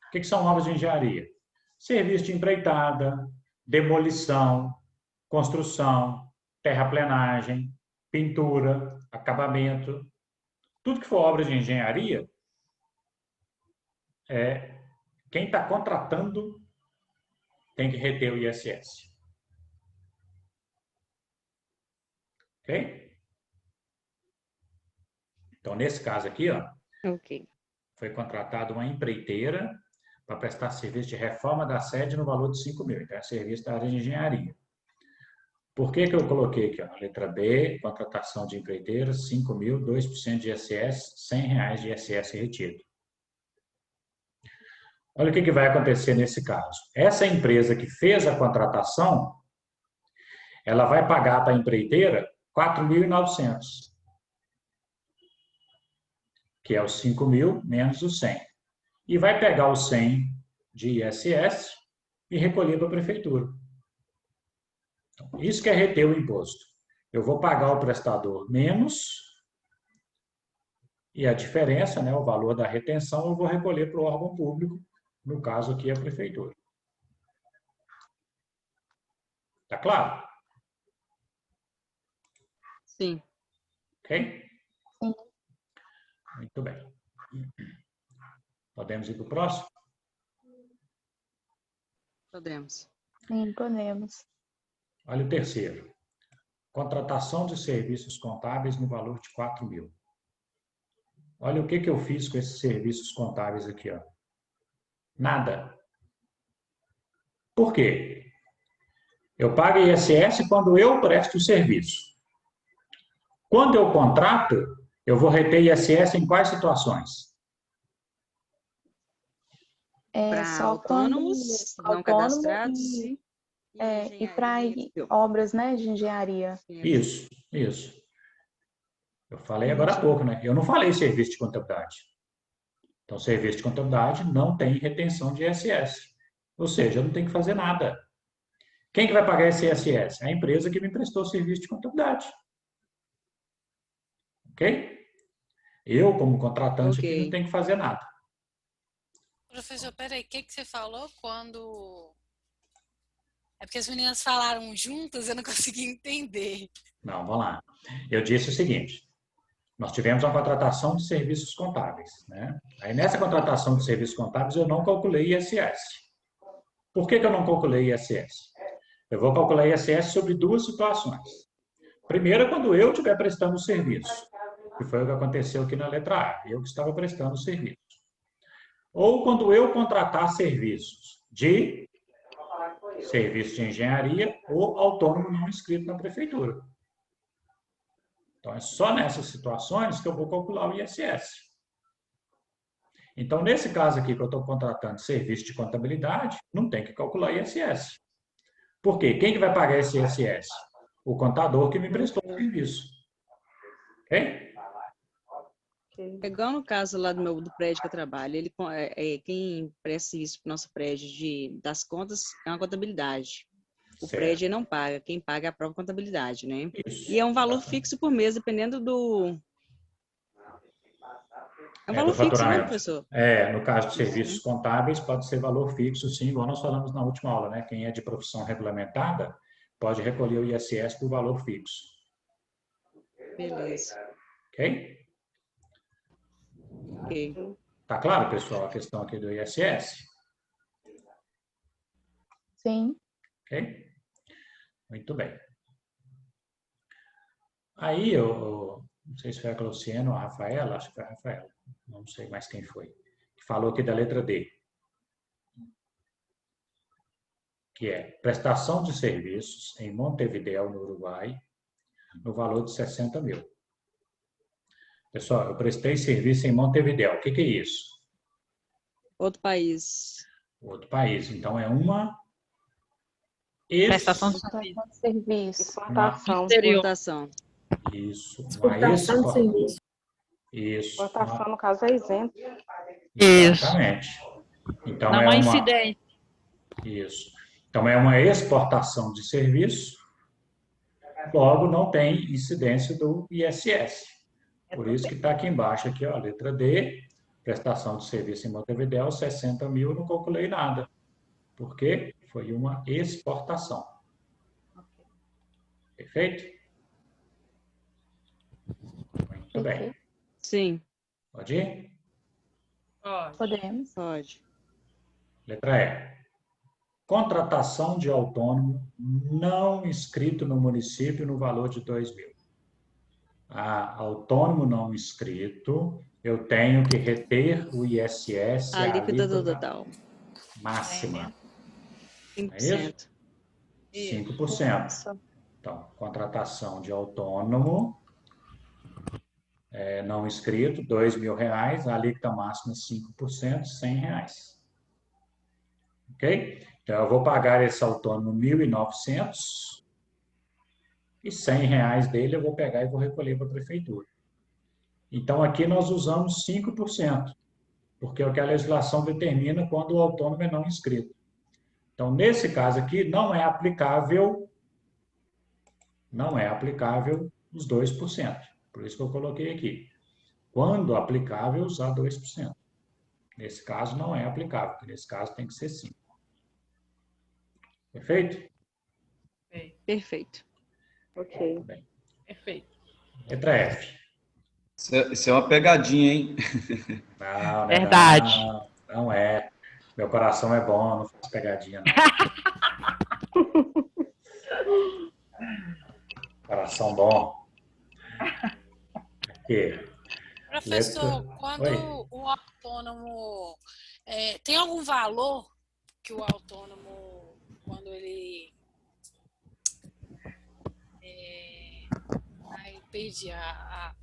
o que são obras de engenharia? Serviço de empreitada, demolição, construção, terraplenagem, pintura, acabamento, tudo que for obra de engenharia, quem está contratando tem que reter o ISS. Ok? Então, nesse caso aqui, foi contratada uma empreiteira para prestar serviço de reforma da sede no valor de 5.000. Então, é serviço da área de engenharia. Por que que eu coloquei aqui? Na letra B, contratação de empreiteira, 5.000, 2% de ISS, R$ 100 de ISS retido. Olha o que vai acontecer nesse caso. Essa empresa que fez a contratação, ela vai pagar para a empreiteira 4.900, que é os 5.000 menos os 100. E vai pegar os 100 de ISS e recolher para a prefeitura. Então, isso que é reter o imposto. Eu vou pagar o prestador menos e a diferença, né, o valor da retenção, eu vou recolher para o órgão público, no caso aqui a prefeitura. Tá claro? Sim. Ok? Sim. Muito bem. Podemos ir para o próximo? Podemos. Sim, podemos. Olha o terceiro. Contratação de serviços contábeis no valor de 4.000. Olha o que eu fiz com esses serviços contábeis aqui, ó. Nada. Por quê? Eu pago ISS quando eu presto o serviço. Quando eu contrato, eu vou reter ISS em quais situações? Para Só autônomos, quando não cadastrados e para obras, né, de engenharia. Isso. Eu falei agora há pouco, né? Eu não falei serviço de contabilidade. Então, serviço de contabilidade não tem retenção de ISS. Ou seja, eu não tenho que fazer nada. Quem que vai pagar esse ISS? A empresa que me prestou o serviço de contabilidade. Ok? Eu, como contratante, aqui não tenho que fazer nada. Professor, peraí, o que você falou quando... É porque as meninas falaram juntas, eu não consegui entender. Não, vamos lá. Eu disse o seguinte. Nós tivemos uma contratação de serviços contábeis, né? Aí, nessa contratação de serviços contábeis, eu não calculei ISS. Por que eu não calculei ISS? Eu vou calcular ISS sobre duas situações. Primeiro, quando eu estiver prestando o serviço, que foi o que aconteceu aqui na letra A, eu que estava prestando o serviço. Ou quando eu contratar serviços de engenharia ou autônomo não inscrito na prefeitura. Então, é só nessas situações que eu vou calcular o ISS. Então, nesse caso aqui que eu estou contratando serviço de contabilidade, não tem que calcular ISS. Por quê? Quem que vai pagar esse ISS? O contador que me prestou o serviço. Ok? Igual no caso lá do prédio que eu trabalho, quem presta isso para o nosso prédio das contas é uma contabilidade. O prédio não paga, quem paga é a própria contabilidade, né? Isso, e é um valor fixo por mês, dependendo do... É um valor fixo, né, professor? No caso de serviços contábeis, pode ser valor fixo, sim, igual nós falamos na última aula, né? Quem é de profissão regulamentada pode recolher o ISS por valor fixo. Beleza. Ok? Ok. Tá claro, pessoal, a questão aqui do ISS? Sim. Ok? Muito bem. Aí, eu não sei se foi a Glauciana ou a Rafaela, acho que foi a Rafaela, não sei mais quem foi, que falou aqui da letra D, que é prestação de serviços em Montevidéu, no Uruguai, no valor de 60.000. Pessoal, eu prestei serviço em Montevidéu. O que é isso? Outro país. Outro país. Então, é uma... Prestação de serviço. Exportação. Isso. Exportação de serviço. Isso. Exportação, no caso, é isento. Exatamente. Então, Não é há uma... incidência. Isso. Então, é uma exportação de serviço, logo não tem incidência do ISS. Por isso que está aqui embaixo, aqui, ó, letra D, prestação de serviço em Montevidéu, 60.000, não calculei nada. Por quê? Foi uma exportação. Perfeito? Muito bem. Sim. Pode ir? Podemos. Pode. Letra E. Contratação de autônomo não inscrito no município no valor de 2.000. Autônomo não inscrito, eu tenho que reter o ISS, a alíquota total máxima. 5%. É isso? 5%. Então, contratação de autônomo não inscrito, R$2.000, a alíquota máxima 5%, R$100. Ok? Então, eu vou pagar esse autônomo 1.900 e R$ 100 dele eu vou pegar e vou recolher para a prefeitura. Então, aqui nós usamos 5%, porque é o que a legislação determina quando o autônomo é não inscrito. Então, nesse caso aqui, não é aplicável os 2%. Por isso que eu coloquei aqui. Quando aplicável, usar 2%. Nesse caso, não é aplicável, porque nesse caso tem que ser 5%. Perfeito? Perfeito. Ok. Bem. Perfeito. Letra F. Isso é uma pegadinha, hein? Não, Verdade. Não é. Meu coração é bom, não faço pegadinha, não. Coração bom. Aqui. Professor, Letra... quando Oi. o autônomo tem algum valor que o autônomo, quando ele perdi a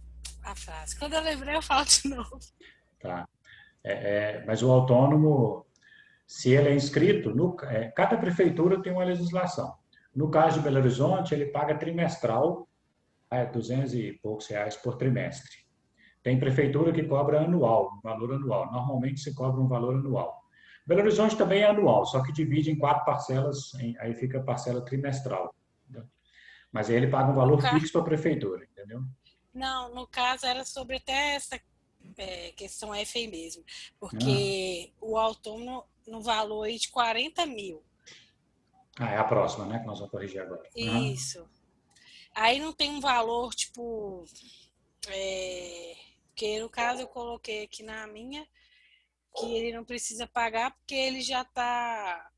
frase. Quando eu lembrei, eu falo de novo. Tá. Mas o autônomo, se ele é inscrito, cada prefeitura tem uma legislação. No caso de Belo Horizonte, ele paga trimestral, R$200 e poucos por trimestre. Tem prefeitura que cobra anual, um valor anual. Normalmente se cobra um valor anual. Belo Horizonte também é anual, só que divide em 4 parcelas, aí fica parcela trimestral. Entendeu? Mas aí ele paga um valor fixo para a prefeitura, entendeu? Não, no caso era sobre até essa questão F aí mesmo, porque o autônomo no valor aí de 40 mil. É a próxima, né, que nós vamos corrigir agora. Isso. Aí não tem um valor, tipo, porque no caso eu coloquei aqui na minha, que ele não precisa pagar porque ele já está...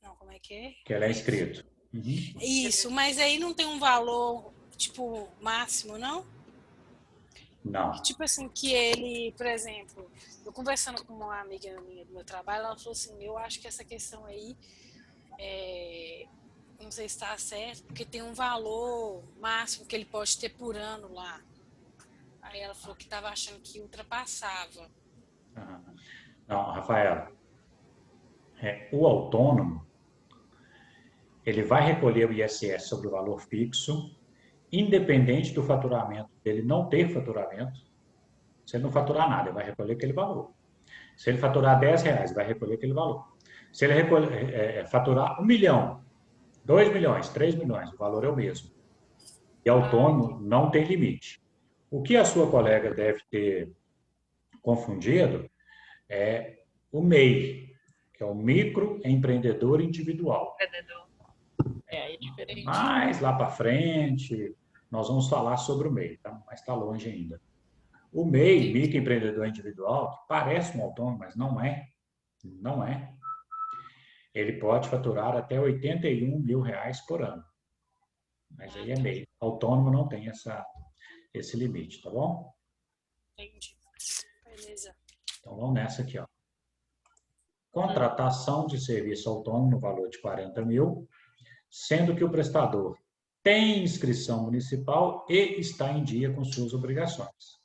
Não, como é que é? Que ele é inscrito. Isso, mas aí não tem um valor, tipo, máximo, não? Não. Tipo assim, que ele, por exemplo, eu conversando com uma amiga minha do meu trabalho, ela falou assim, eu acho que essa questão aí, não sei se está certo, porque tem um valor máximo que ele pode ter por ano lá. Aí ela falou que estava achando que ultrapassava. Não, Rafaela, o autônomo, ele vai recolher o ISS sobre o valor fixo, independente do faturamento dele não ter faturamento. Se ele não faturar nada, ele vai recolher aquele valor. Se ele faturar R$10, vai recolher aquele valor. Se ele faturar 1 milhão, 2 milhões, 3 milhões, o valor é o mesmo. E autônomo não tem limite. O que a sua colega deve ter confundido é o MEI, que é o microempreendedor individual. É diferente. Mas lá para frente, nós vamos falar sobre o MEI, tá? Mas está longe ainda. O MEI, microempreendedor individual, que parece um autônomo, mas não é. Não é. Ele pode faturar até R$81 mil por ano. Mas aí é MEI. Autônomo não tem esse limite, tá bom? Entendi. Beleza. Então vamos nessa aqui, ó. Contratação de serviço autônomo no valor de 40 mil, sendo que o prestador tem inscrição municipal e está em dia com suas obrigações.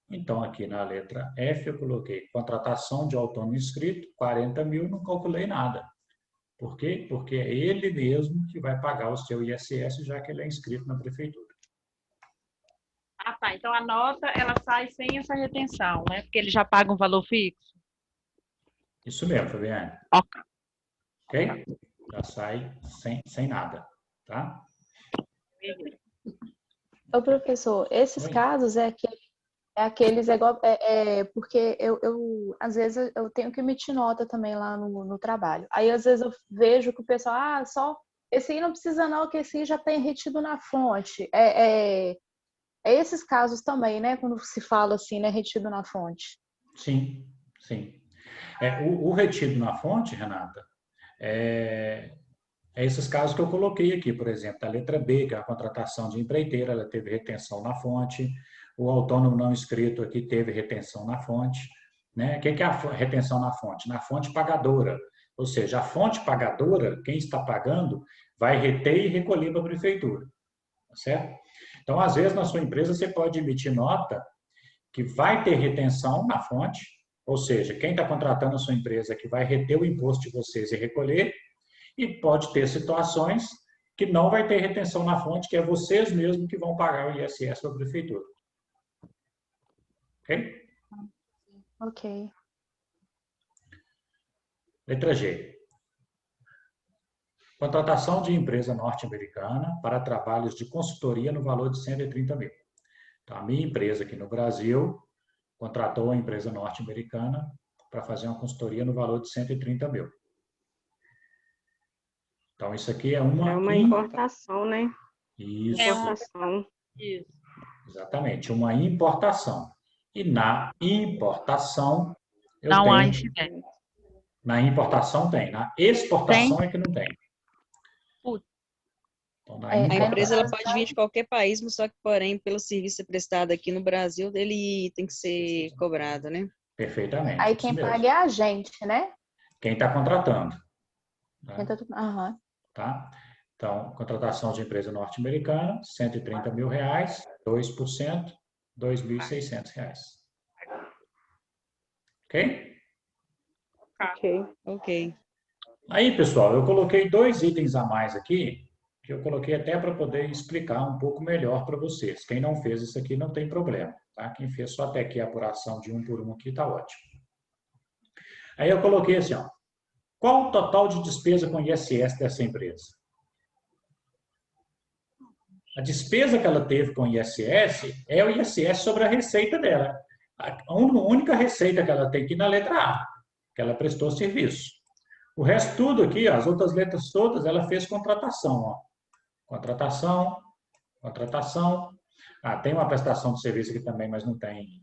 Então, aqui na letra F, eu coloquei contratação de autônomo inscrito, 40 mil, não calculei nada. Por quê? Porque é ele mesmo que vai pagar o seu ISS, já que ele é inscrito na prefeitura. Ah, tá. Então a nota, ela sai sem essa retenção, né? Porque ele já paga um valor fixo. Isso mesmo, Fabiane. Ok. Ok? Já sai sem nada, tá? Ô, professor, esses casos aqueles igual, porque eu às vezes eu tenho que emitir nota também lá no trabalho. Aí às vezes eu vejo que o pessoal, só esse aí não precisa não, que esse aí já tem retido na fonte. É esses casos também, né? Quando se fala assim, né? Retido na fonte. Sim, sim. O retido na fonte, Renata, é esses casos que eu coloquei aqui, por exemplo, a letra B, que é a contratação de empreiteira, ela teve retenção na fonte, o autônomo não inscrito aqui teve retenção na fonte, né? O que é a retenção na fonte? Na fonte pagadora, ou seja, a fonte pagadora, quem está pagando, vai reter e recolher para a prefeitura, tá certo? Então, às vezes, na sua empresa, você pode emitir nota que vai ter retenção na fonte, ou seja, quem está contratando a sua empresa que vai reter o imposto de vocês e recolher, e pode ter situações que não vai ter retenção na fonte, que é vocês mesmos que vão pagar o ISS para a prefeitura. Ok? Ok. Letra G. Contratação de empresa norte-americana para trabalhos de consultoria no valor de 130 mil. Então, a minha empresa aqui no Brasil contratou a empresa norte-americana para fazer uma consultoria no valor de 130 mil. Então, isso aqui é uma importação, né? Isso. Importação. Isso. Exatamente, uma importação. E na importação, eu Não há tenho... incidência. Na importação tem, na exportação é que não tem. Então, na A empresa ela importação... pode vir de qualquer país, mas só que, porém, pelo serviço prestado aqui no Brasil, ele tem que ser cobrado, né? Perfeitamente. Aí isso quem mesmo. paga é a gente, né? Quem está contratando. Né? Aham. Tá? Então, contratação de empresa norte-americana, 130 mil reais, 2%, 2.600 reais. Ok? Ok. Aí, pessoal, eu coloquei 2 itens a mais aqui, que eu coloquei até para poder explicar um pouco melhor para vocês. Quem não fez isso aqui não tem problema, tá? Quem fez só até aqui a apuração de um por um aqui está ótimo. Aí eu coloquei assim, ó, qual o total de despesa com ISS dessa empresa? A despesa que ela teve com o ISS é o ISS sobre a receita dela. A única receita que ela tem aqui na letra A, que ela prestou serviço. O resto tudo aqui, ó, as outras letras todas, ela fez contratação. Ó. Contratação, contratação. Ah, tem uma prestação de serviço aqui também, mas não tem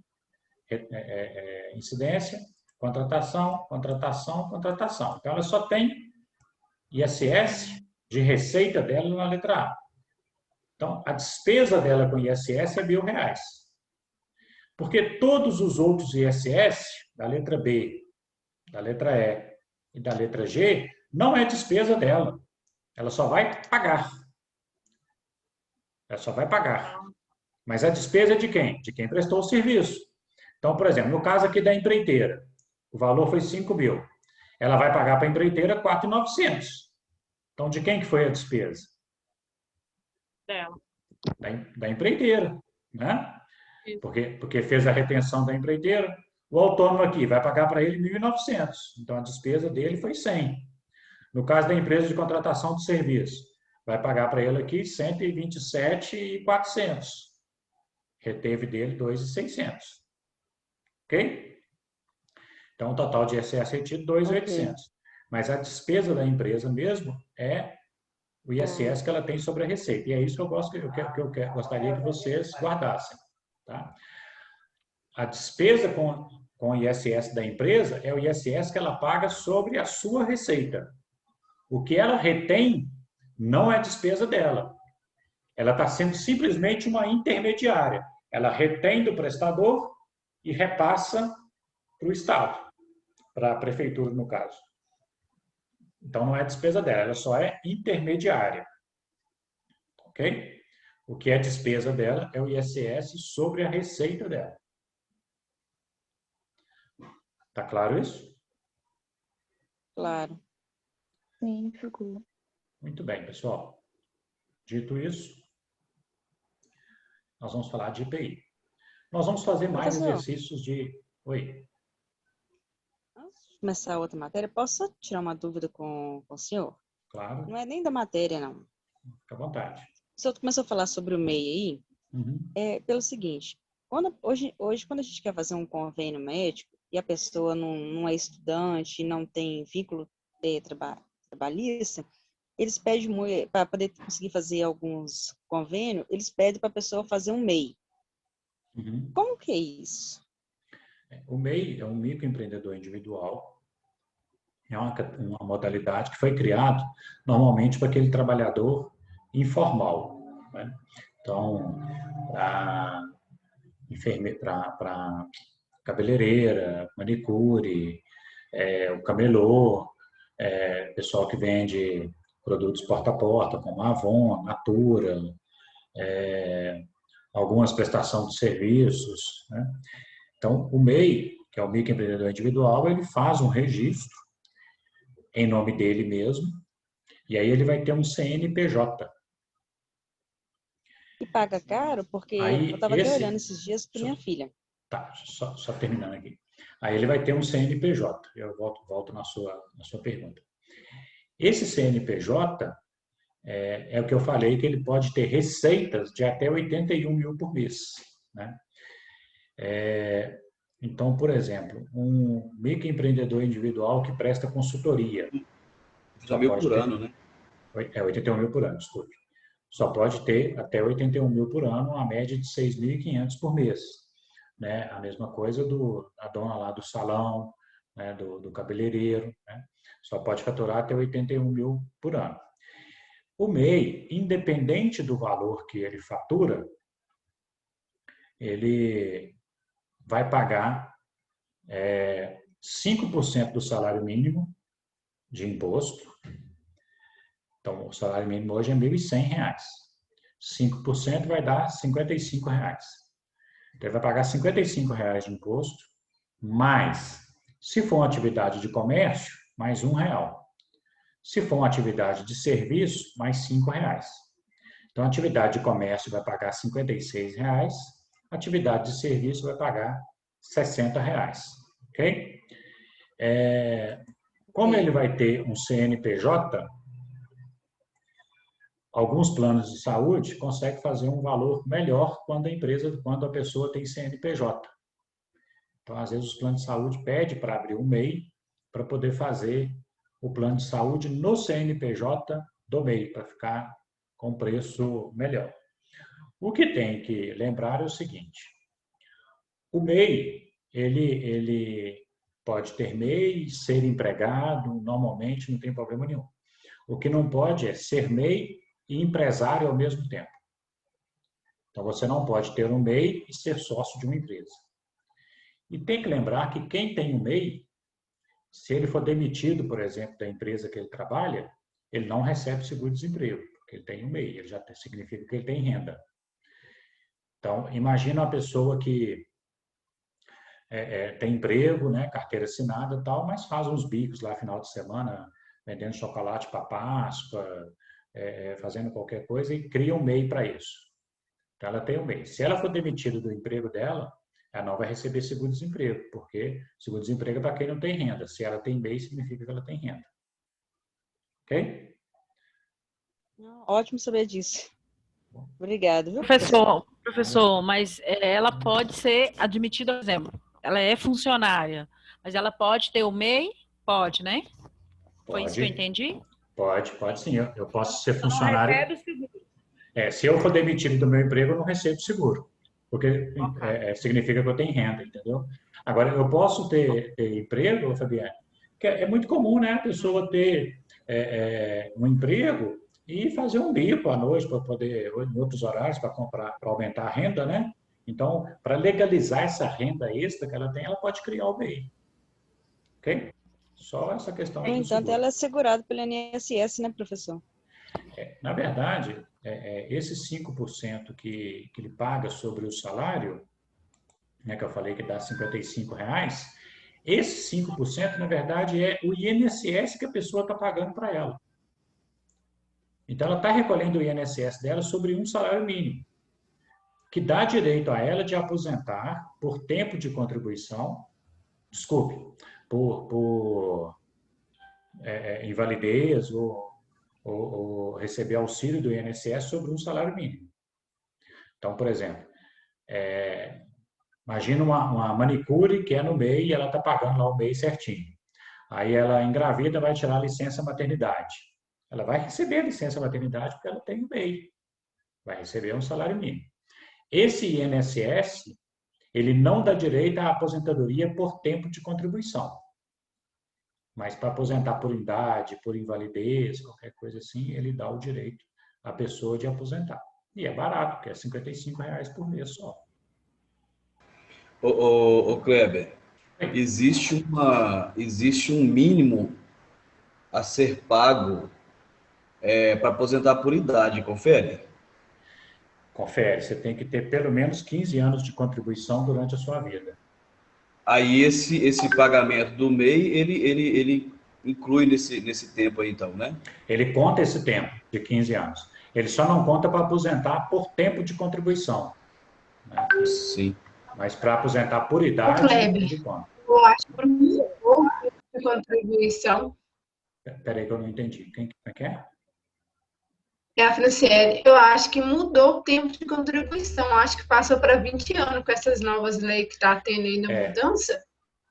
incidência. Contratação, contratação, contratação. Então, ela só tem ISS de receita dela na letra A. Então, a despesa dela com ISS é R$1.000. Porque todos os outros ISS, da letra B, da letra E e da letra G, não é despesa dela. Ela só vai pagar. Ela só vai pagar. Mas a despesa é de quem? De quem prestou o serviço. Então, por exemplo, no caso aqui da empreiteira, o valor foi 5 mil. Ela vai pagar para a empreiteira 4.900. Então, de quem que foi a despesa? Dela. Da empreiteira, né? Porque fez a retenção da empreiteira. O autônomo aqui vai pagar para ele 1.900. Então, a despesa dele foi 100. No caso da empresa de contratação de serviço, vai pagar para ele aqui 127.400. Reteve dele 2.600. Ok? Então, o total de ISS retido, 2.800. Mas a despesa da empresa mesmo é o ISS que ela tem sobre a receita. E é isso que eu gostaria que vocês guardassem. Tá? A despesa com o ISS da empresa é o ISS que ela paga sobre a sua receita. O que ela retém não é despesa dela. Ela está sendo simplesmente uma intermediária. Ela retém do prestador e repassa para o Estado, para a prefeitura, no caso. Então, não é despesa dela, ela só é intermediária. Ok? O que é despesa dela é o ISS sobre a receita dela. Tá claro isso? Claro. Sim, ficou. Muito bem, pessoal. Dito isso, nós vamos falar de IPI. Nós vamos fazer mais exercícios de... Oi. Antes de começar a outra matéria, posso tirar uma dúvida com o senhor? Claro. Não é nem da matéria, não. Fica à vontade. O senhor começou a falar sobre o MEI aí, pelo seguinte, hoje, quando a gente quer fazer um convênio médico e a pessoa não é estudante, não tem vínculo trabalhista, eles pedem, para poder conseguir fazer alguns convênios, eles pedem para a pessoa fazer um MEI. Como que é isso? O MEI é um microempreendedor individual. É uma modalidade que foi criada normalmente para aquele trabalhador informal. Né? Então, para cabeleireira, manicure, o camelô, pessoal que vende produtos porta a porta, como Avon, Natura, algumas prestações de serviços. Né? Então, o MEI, que é o microempreendedor individual, ele faz um registro em nome dele mesmo E aí ele vai ter um CNPJ. E paga caro, porque Aí, eu estava até olhando esses dias para minha filha. Tá, só terminando aqui. Aí ele vai ter um CNPJ. Eu volto na sua pergunta. Esse CNPJ é o que eu falei, que ele pode ter receitas de até 81 mil por mês, né? Então, por exemplo, um microempreendedor individual que presta consultoria. 80 mil por ano, né? 81 mil por ano, desculpe. Só pode ter até 81 mil por ano, uma média de 6.500 por mês. Né? A mesma coisa a dona lá do salão, né? do cabeleireiro, né? Só pode faturar até 81 mil por ano. O MEI, independente do valor que ele fatura, ele vai pagar 5% do salário mínimo de imposto. Então, o salário mínimo hoje é R$ 1.100. 5% vai dar R$ 55. Então, ele vai pagar R$ 55 de imposto, mais, se for uma atividade de comércio, mais R$ 1. Se for uma atividade de serviço, mais R$ 5. Então, a atividade de comércio vai pagar R$ 56, a atividade de serviço vai pagar R$ 60. Ok? Como ele vai ter um CNPJ, alguns planos de saúde conseguem fazer um valor melhor quando a pessoa tem CNPJ. Então, às vezes, os planos de saúde pedem para abrir um MEI para poder fazer o plano de saúde no CNPJ do MEI, para ficar com preço melhor. O que tem que lembrar é o seguinte: o MEI, ele pode ter MEI, ser empregado, normalmente não tem problema nenhum. O que não pode é ser MEI e empresário ao mesmo tempo. Então, você não pode ter um MEI e ser sócio de uma empresa. E tem que lembrar que quem tem um MEI, se ele for demitido, por exemplo, da empresa que ele trabalha, ele não recebe seguro-desemprego, porque ele tem um MEI, ele já significa que ele tem renda. Então, imagina uma pessoa que tem emprego, né, carteira assinada e tal, mas faz uns bicos lá final de semana, vendendo chocolate para Páscoa, fazendo qualquer coisa e cria um MEI para isso. Então, ela tem um MEI. Se ela for demitida do emprego dela, ela não vai receber seguro-desemprego, porque seguro-desemprego é para quem não tem renda. Se ela tem MEI, significa que ela tem renda. Ok? Ótimo saber disso. Obrigado. Viu, Professor, mas ela pode ser admitida, por exemplo, ela é funcionária, mas ela pode ter o MEI? Pode, né? Foi isso que eu entendi? Pode sim. Eu posso ser funcionário. Não recebe o seguro. Se eu for demitido do meu emprego, eu não recebo seguro, porque significa que eu tenho renda, entendeu? Agora, eu posso ter emprego, Fabiane, que é muito comum, né? A pessoa ter um emprego e fazer um bico à noite para poder, em outros horários, para aumentar a renda, né? Então, para legalizar essa renda extra que ela tem, ela pode criar o MEI. Ok? Só essa questão. Então, ela é segurada pelo INSS, né, professor? Na verdade, esses 5% que ele paga sobre o salário, né, que eu falei que dá R$ 55, esse 5%, na verdade, é o INSS que a pessoa está pagando para ela. Então, ela está recolhendo o INSS dela sobre um salário mínimo, que dá direito a ela de aposentar por tempo de contribuição, por invalidez ou receber auxílio do INSS sobre um salário mínimo. Então, por exemplo, imagina uma manicure que é no MEI e ela está pagando lá o MEI certinho. Aí ela engravida, vai tirar a licença maternidade. Ela vai receber a licença maternidade porque ela tem o MEI. Vai receber um salário mínimo. Esse INSS, ele não dá direito à aposentadoria por tempo de contribuição. Mas para aposentar por idade, por invalidez, qualquer coisa assim, ele dá o direito à pessoa de aposentar. E é barato, porque é R$ 55 por mês só. Ô Kleber, existe um mínimo a ser pago para aposentar por idade, confere? Confere, você tem que ter pelo menos 15 anos de contribuição durante a sua vida. Aí esse pagamento do MEI, ele inclui nesse tempo aí, então, né? Ele conta esse tempo de 15 anos. Ele só não conta para aposentar por tempo de contribuição, né? Sim. Mas para aposentar por idade, ele conta. Eu acho que mudou de contribuição. Peraí que eu não entendi. Quem que é? É a Franciele. Eu acho que mudou o tempo de contribuição. Eu acho que passou para 20 anos com essas novas leis que está tendo ainda mudança.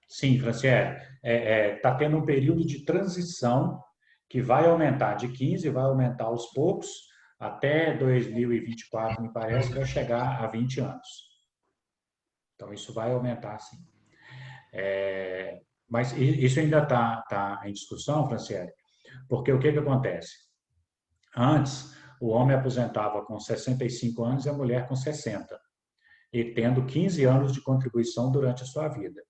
Sim, Franciele. Está tendo um período de transição que vai aumentar de 15, vai aumentar aos poucos, até 2024, me parece, vai chegar a 20 anos. Então, isso vai aumentar, sim. Mas isso ainda está em discussão, Franciele, porque o que acontece? Antes, o homem aposentava com 65 anos e a mulher com 60, e tendo 15 anos de contribuição durante a sua vida.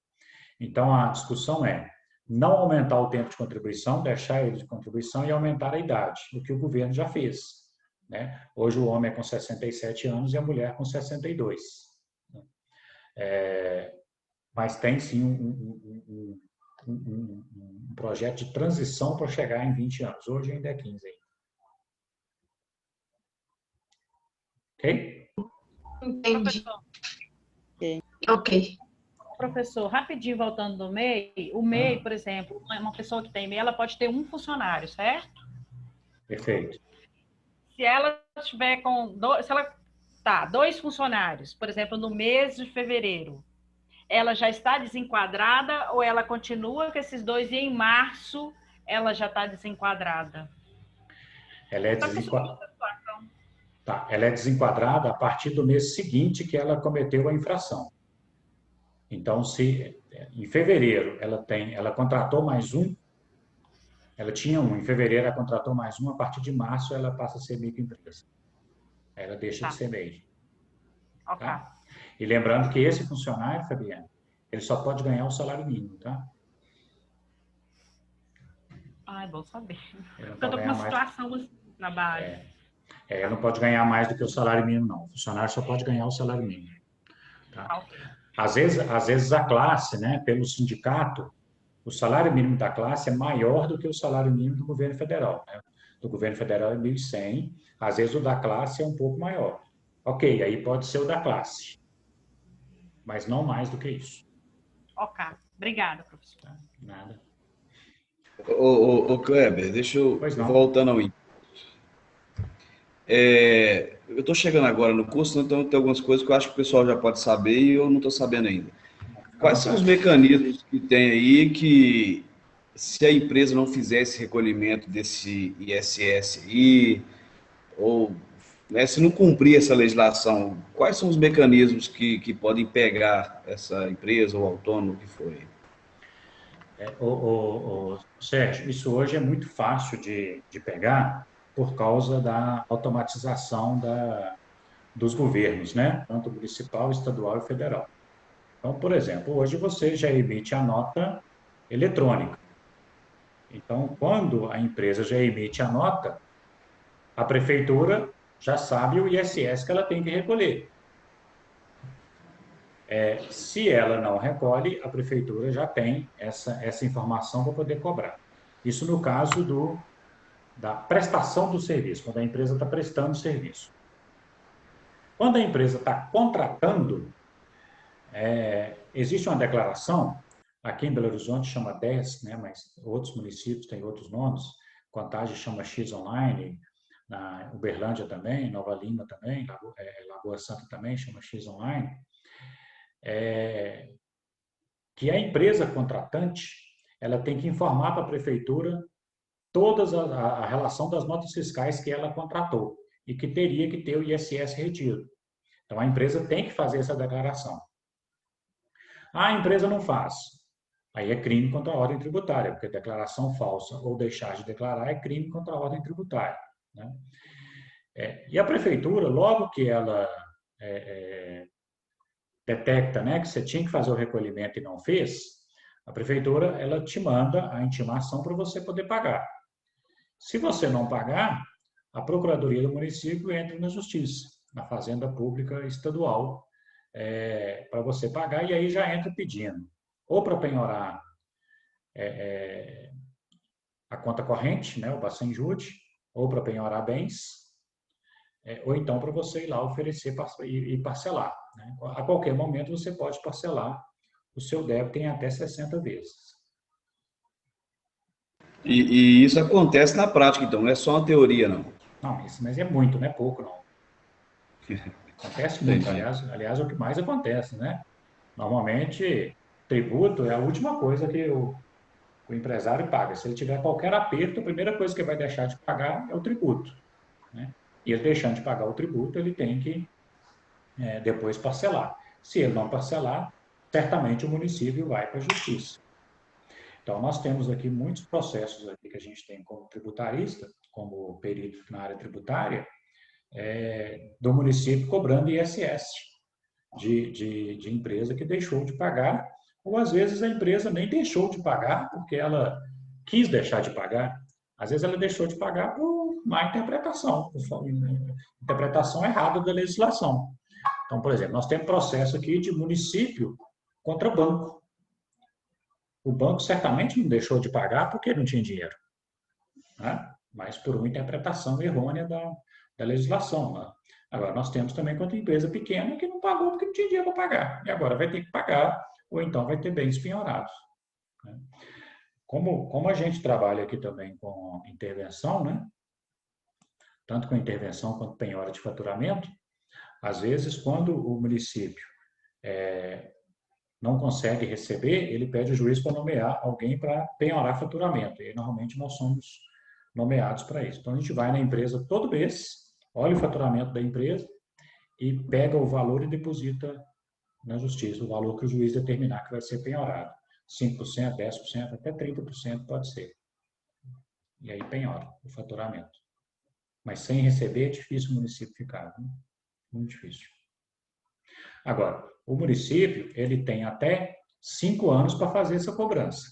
Então, a discussão é não aumentar o tempo de contribuição, deixar ele de contribuição e aumentar a idade, o que o governo já fez, né? Hoje o homem é com 67 anos e a mulher com 62. Mas tem sim um projeto de transição para chegar em 20 anos. Hoje ainda é 15 aí. Ok? Entendi. Ok. Professor, rapidinho voltando do MEI, o MEI, por exemplo, uma pessoa que tem MEI, ela pode ter um funcionário, certo? Perfeito. Se ela tiver com dois funcionários, por exemplo, no mês de fevereiro, ela já está desenquadrada ou ela continua com esses dois e em março ela já está desenquadrada? Ela é ela é desenquadrada a partir do mês seguinte que ela cometeu a infração. Então, se em fevereiro ela contratou mais um, ela tinha um, em fevereiro ela contratou mais um, a partir de março ela passa a ser microempresa. Ela deixa de ser MEI. Ok. Tá? E lembrando que esse funcionário, Fabiana, ele só pode ganhar o salário mínimo, tá? Ah, é bom saber. Eu estou com uma situação assim no trabalho. Ele não pode ganhar mais do que o salário mínimo, não. O funcionário só pode ganhar o salário mínimo. Tá? Okay. Às vezes a classe, né, pelo sindicato, o salário mínimo da classe é maior do que o salário mínimo do governo federal, né? Do governo federal é 1.100, às vezes o da classe é um pouco maior. Ok, aí pode ser o da classe, mas não mais do que isso. Ok, obrigada, professor. Tá? Nada. Ô, Kleber, deixa eu voltando ao eu estou chegando agora no curso, então tem algumas coisas que eu acho que o pessoal já pode saber e eu não estou sabendo ainda. Quais são os mecanismos que tem aí que, se a empresa não fizer esse recolhimento desse ISS aí, ou né, se não cumprir essa legislação, quais são os mecanismos que podem pegar essa empresa ou autônomo que for? Sérgio, isso hoje é muito fácil de pegar por causa da automatização dos governos, né? Tanto municipal, estadual e federal. Então, por exemplo, hoje você já emite a nota eletrônica. Então, quando a empresa já emite a nota, a prefeitura já sabe o ISS que ela tem que recolher. Se ela não recolhe, a prefeitura já tem essa informação para poder cobrar. Isso no caso da prestação do serviço, quando a empresa está prestando serviço. Quando a empresa está contratando, existe uma declaração, aqui em Belo Horizonte chama 10, né, mas outros municípios têm outros nomes, Contagem chama X Online, na Uberlândia também, Nova Lima também, Lagoa Santa também chama X Online, que a empresa contratante ela tem que informar para a prefeitura toda a relação das notas fiscais que ela contratou e que teria que ter o ISS retido. Então, a empresa tem que fazer essa declaração. A empresa não faz. Aí é crime contra a ordem tributária, porque declaração falsa ou deixar de declarar é crime contra a ordem tributária, né? E a prefeitura, logo que ela detecta, né, que você tinha que fazer o recolhimento e não fez, a prefeitura ela te manda a intimação para você poder pagar. Se você não pagar, a Procuradoria do Município entra na Justiça, na Fazenda Pública Estadual, para você pagar, e aí já entra pedindo, ou para penhorar a conta corrente, né, o Bacenjude, ou para penhorar bens, ou então para você ir lá oferecer e parcelar. Né? A qualquer momento você pode parcelar o seu débito em até 60 vezes. E isso acontece na prática, então, não é só uma teoria, não. Não, isso, mas é muito, não é pouco, não. Acontece muito, aliás, é o que mais acontece, né? Normalmente, tributo é a última coisa que o empresário paga. Se ele tiver qualquer aperto, a primeira coisa que ele vai deixar de pagar é o tributo. Né? E ele deixando de pagar o tributo, ele tem que depois parcelar. Se ele não parcelar, certamente o município vai para a justiça. Então, nós temos aqui muitos processos aqui que a gente tem como tributarista, como perito na área tributária, do município cobrando ISS de empresa que deixou de pagar, ou às vezes a empresa nem deixou de pagar porque ela quis deixar de pagar. Às vezes ela deixou de pagar por má interpretação errada da legislação. Então, por exemplo, nós temos processo aqui de município contra banco. O banco certamente não deixou de pagar porque não tinha dinheiro, né? Mas por uma interpretação errônea da legislação. Né? Agora, nós temos também contra empresa pequena que não pagou porque não tinha dinheiro para pagar. E agora vai ter que pagar, ou então vai ter bens penhorados. Né? Como a gente trabalha aqui também com intervenção, né? Tanto com intervenção quanto penhora de faturamento, às vezes, quando o município não consegue receber, ele pede o juiz para nomear alguém para penhorar faturamento. E normalmente nós somos nomeados para isso. Então a gente vai na empresa todo mês, olha o faturamento da empresa e pega o valor e deposita na justiça, o valor que o juiz determinar que vai ser penhorado. 5%, 10%, até 30% pode ser. E aí penhora o faturamento. Mas sem receber é difícil o município ficar, né? Muito difícil. Agora, o município, ele tem até 5 anos para fazer essa cobrança.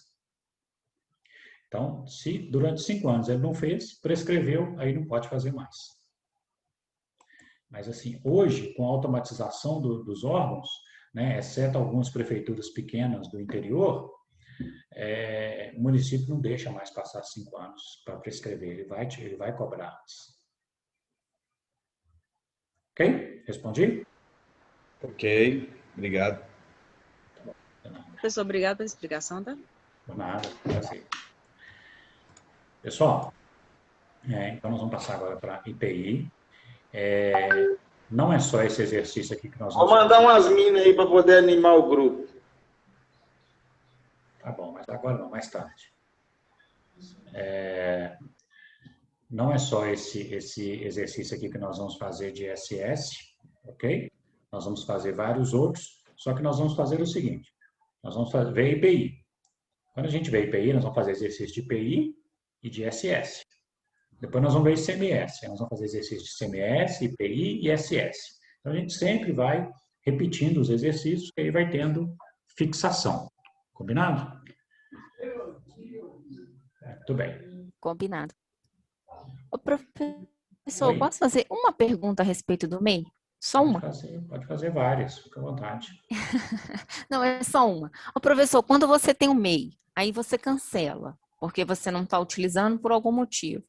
Então, se durante 5 anos ele não fez, prescreveu, aí não pode fazer mais. Mas, assim, hoje, com a automatização dos órgãos, né, exceto algumas prefeituras pequenas do interior, o município não deixa mais passar 5 anos para prescrever, ele vai cobrar antes. Ok? Respondi? Ok, obrigado. Professor, obrigado pela explicação, tá? Por nada, assim. Pessoal, então nós vamos passar agora para IPI. Não é só esse exercício aqui que nós vamos fazer. Vou mandar umas minas aí para poder animar o grupo. Tá bom, mas agora não, mais tarde. Não é só esse exercício aqui que nós vamos fazer de SS, ok? Nós vamos fazer vários outros, só que nós vamos fazer o seguinte, nós vamos ver IPI. Quando a gente vê IPI, nós vamos fazer exercício de IPI e de SS. Depois nós vamos ver ICMS, nós vamos fazer exercício de ICMS, IPI e SS. Então a gente sempre vai repetindo os exercícios, que aí vai tendo fixação. Combinado? Tudo bem. Combinado. Ô, professor, posso fazer uma pergunta a respeito do MEI? Só uma? Pode fazer várias, fica à vontade. Não, é só uma. Ô, professor, quando você tem um MEI, aí você cancela, porque você não está utilizando por algum motivo.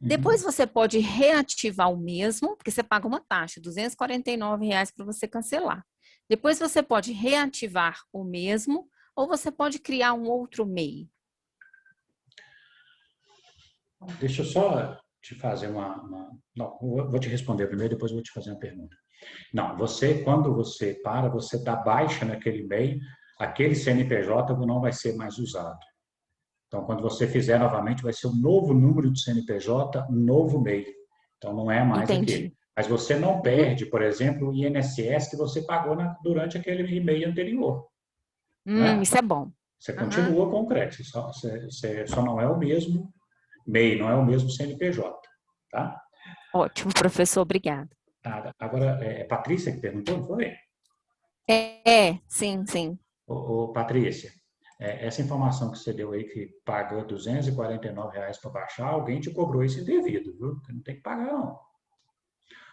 Depois você pode reativar o mesmo, porque você paga uma taxa, R$ 249 para você cancelar. Depois você pode reativar o mesmo, ou você pode criar um outro MEI. Deixa eu só te fazer Não, vou te responder primeiro, depois eu vou te fazer uma pergunta. Não, quando você dá baixa naquele MEI, aquele CNPJ não vai ser mais usado. Então, quando você fizer novamente, vai ser um novo número de CNPJ, um novo MEI. Então, não é mais aquele. Mas você não perde, por exemplo, o INSS que você pagou durante aquele MEI anterior. Né? Isso é bom. Você continua com o crédito, só não é o mesmo MEI, não é o mesmo CNPJ. Tá? Ótimo, professor, obrigada. Nada. Agora, Patrícia que perguntou, não foi? Sim. Patrícia, essa informação que você deu aí, que pagou R$ 249 para baixar, alguém te cobrou isso indevido, viu? Você não tem que pagar, não.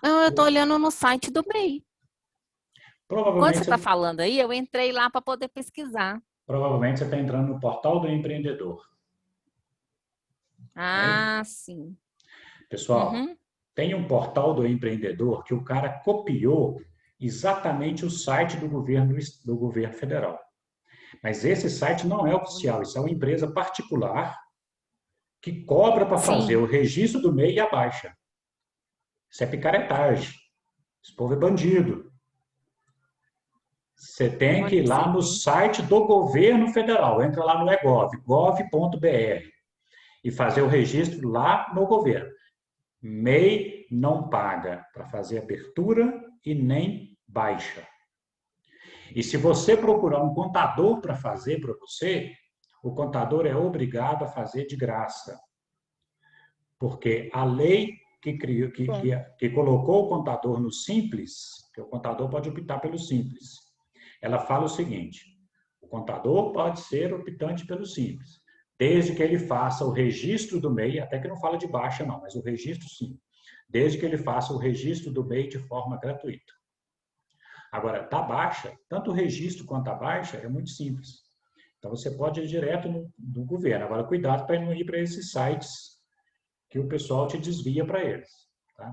Não, eu estou olhando no site do MEI. Quando você está falando aí, eu entrei lá para poder pesquisar. Provavelmente você está entrando no portal do empreendedor. Ah, sim. Pessoal, tem um portal do empreendedor que o cara copiou exatamente o site do governo federal. Mas esse site não é oficial, isso é uma empresa particular que cobra para fazer o registro do MEI e a baixa. Isso é picaretagem. Esse povo é bandido. Você tem que ir lá no site do governo federal. Entra lá no gov.br e fazer o registro lá no governo. MEI não paga para fazer abertura e nem baixa. E se você procurar um contador para fazer para você, o contador é obrigado a fazer de graça. Porque a lei que colocou o contador no Simples, que o contador pode optar pelo Simples, ela fala o seguinte: o contador pode ser optante pelo Simples, desde que ele faça o registro do MEI, até que não fala de baixa não, mas o registro sim, desde que ele faça o registro do MEI de forma gratuita. Agora, da baixa, tanto o registro quanto a baixa é muito simples. Então, você pode ir direto no governo. Agora, cuidado para não ir para esses sites que o pessoal te desvia para eles. Tá?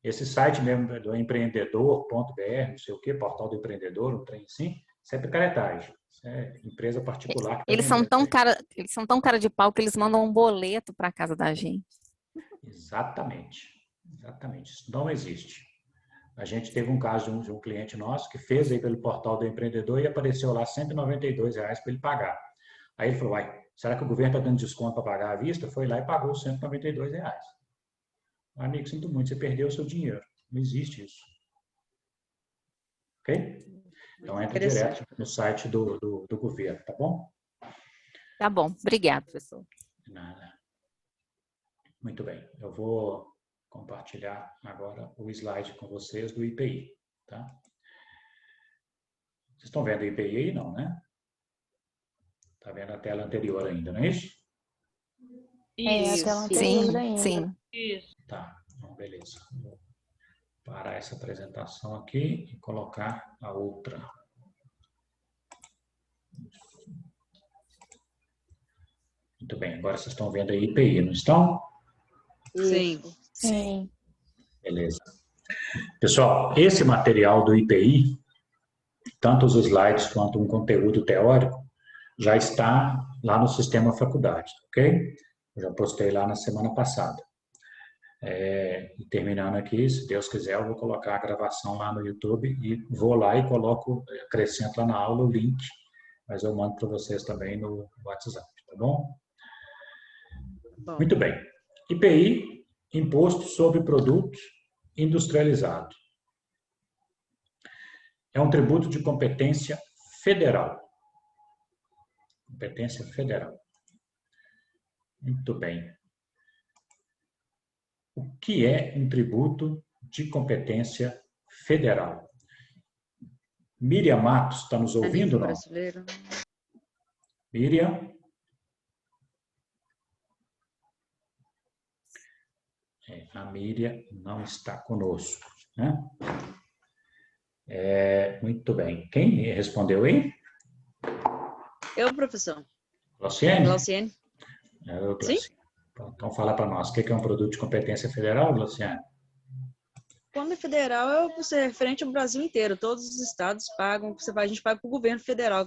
Esse site mesmo do empreendedor.br, não sei o quê, portal do empreendedor, um trem assim, isso é picaretagem. Isso é empresa particular. Eles são tão cara de pau que eles mandam um boleto para casa da gente. Exatamente. Exatamente. Isso não existe. A gente teve um caso de um cliente nosso que fez aí pelo portal do empreendedor e apareceu lá R$192 para ele pagar. Aí ele falou, será que o governo está dando desconto para pagar à vista? Foi lá e pagou os R$192. Amigo, sinto muito, você perdeu o seu dinheiro. Não existe isso. Ok? Então, entra direto no site do governo, tá bom? Tá bom. Obrigado, professor. De nada. Muito bem. Eu vou compartilhar agora o slide com vocês do IPI, tá? Vocês estão vendo o IPI aí? Não, né? Tá vendo a tela anterior ainda, não é isso? A tela anterior ainda. Sim. Isso. Tá, então, beleza. Vou parar essa apresentação aqui e colocar a outra. Muito bem, agora vocês estão vendo aí IPI, não estão? Sim. Sim. Beleza. Pessoal, esse material do IPI, tanto os slides quanto um conteúdo teórico, já está lá no Sistema Faculdade, ok? Eu já postei lá na semana passada. E terminando aqui, se Deus quiser, eu vou colocar a gravação lá no YouTube e vou lá e acrescento lá na aula o link, mas eu mando para vocês também no WhatsApp, tá bom? Muito bem. IPI, Imposto sobre Produto Industrializado. É um tributo de competência federal. Competência federal. Muito bem. O que é um tributo de competência federal? Miriam Matos, está nos ouvindo, não? Miriam? A Miriam não está conosco, né? Muito bem. Quem respondeu aí? Eu, professor. Glauciane? Glauciane. Sim? Então, fala para nós. O que é um produto de competência federal, Glauciane? Quando é federal, é referente ao Brasil inteiro. Todos os estados pagam. A gente paga para o governo federal,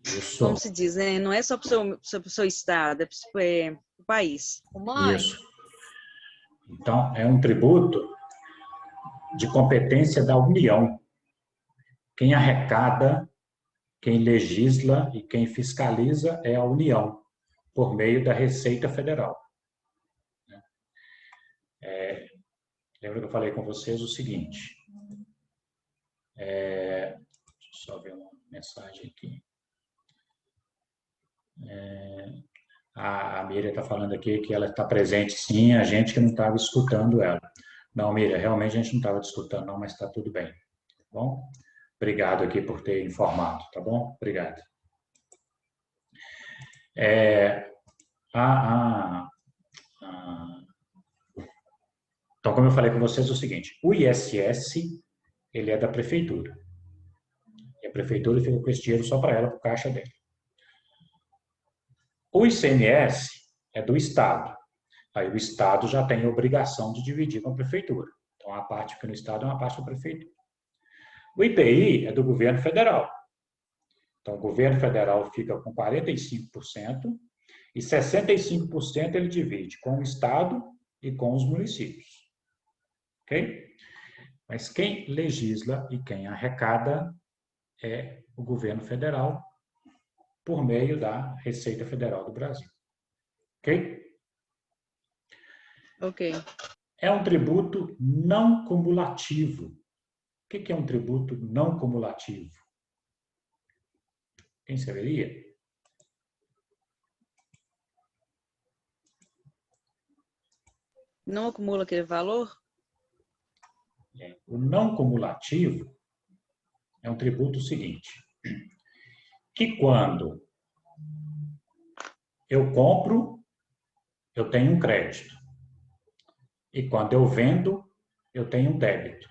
Isso. Como se diz, né? Não é só para o seu estado, é para o país. Isso. Então, é um tributo de competência da União. Quem arrecada, quem legisla e quem fiscaliza é a União, por meio da Receita Federal. Lembra que eu falei com vocês o seguinte. Deixa eu só ver uma mensagem aqui. A Miriam está falando aqui que ela está presente sim, a gente que não estava escutando ela. Não, Miriam, realmente a gente não estava escutando não, mas está tudo bem. Tá bom? Obrigado aqui por ter informado, tá bom? Obrigado. Então, como eu falei com vocês, é o seguinte, o ISS, ele é da prefeitura. E a prefeitura fica com esse dinheiro só para ela, para o caixa dela. O ICMS é do Estado. Aí o Estado já tem a obrigação de dividir com a Prefeitura. Então, a parte que fica no Estado é uma parte da Prefeitura. O IPI é do governo federal. Então, o governo federal fica com 45% e 65% ele divide com o Estado e com os municípios. Ok? Mas quem legisla e quem arrecada é o governo federal por meio da Receita Federal do Brasil. Ok? Ok. É um tributo não cumulativo. O que é um tributo não cumulativo? Quem saberia? Não acumula aquele valor? O não cumulativo é um tributo seguinte, que quando eu compro, eu tenho um crédito. E quando eu vendo, eu tenho um débito.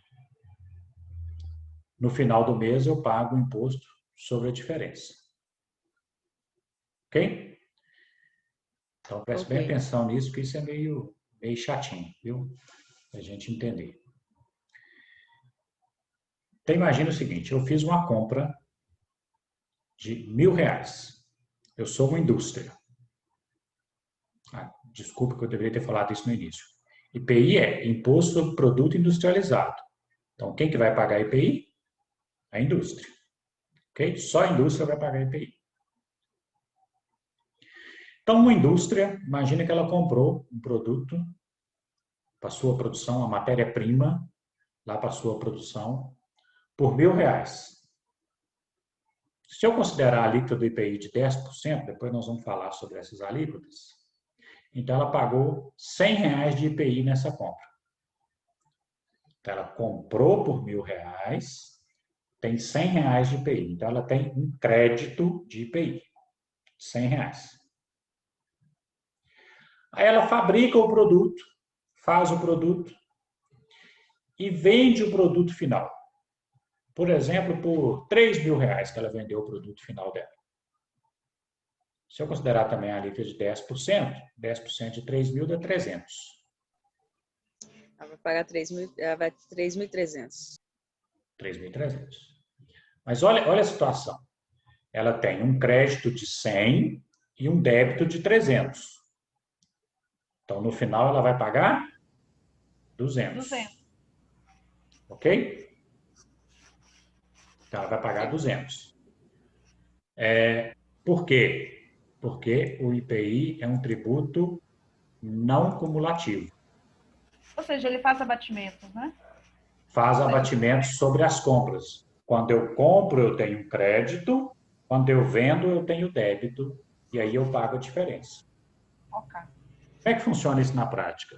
No final do mês, eu pago o imposto sobre a diferença. Ok? Então, preste bem atenção nisso, porque isso é meio chatinho, viu? Para a gente entender. Então, imagina o seguinte, eu fiz uma compra de R$1.000. Eu sou uma indústria. Desculpa que eu deveria ter falado isso no início. IPI é Imposto sobre Produto Industrializado. Então, quem que vai pagar IPI? A indústria. Ok? Só a indústria vai pagar IPI. Então, uma indústria, imagina que ela comprou um produto para sua produção, a matéria-prima, lá para sua produção, por R$1.000. Se eu considerar a alíquota do IPI de 10%, depois nós vamos falar sobre essas alíquotas, então ela pagou R$100 de IPI nessa compra. Então ela comprou por R$1.000, tem R$100 de IPI. Então ela tem um crédito de IPI, R$100. Aí ela fabrica o produto, faz o produto e vende o produto final. Por exemplo, por R$3.000 que ela vendeu o produto final dela. Se eu considerar também a alíquota de 10%, 10% de 3.000 dá 300. Ela vai pagar 3.300. 3.300. Mas olha a situação. Ela tem um crédito de 100 e um débito de 300. Então, no final, ela vai pagar 200. Ok? Então, ela vai pagar 200. Por quê? Porque o IPI é um tributo não cumulativo. Ou seja, ele faz abatimento, né? Faz abatimento sobre as compras. Quando eu compro, eu tenho crédito. Quando eu vendo, eu tenho débito. E aí eu pago a diferença. Ok. Como é que funciona isso na prática?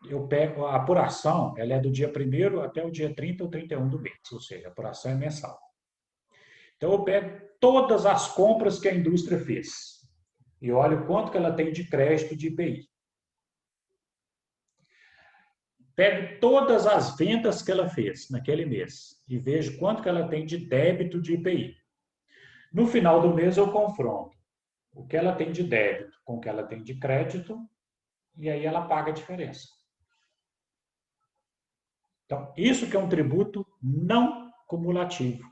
Eu pego a apuração, ela é do dia 1º até o dia 30 ou 31 do mês, ou seja, a apuração é mensal. Então, eu pego todas as compras que a indústria fez e olho quanto que ela tem de crédito de IPI. Pego todas as vendas que ela fez naquele mês e vejo quanto que ela tem de débito de IPI. No final do mês, eu confronto o que ela tem de débito com o que ela tem de crédito e aí ela paga a diferença. Então, isso que é um tributo não cumulativo.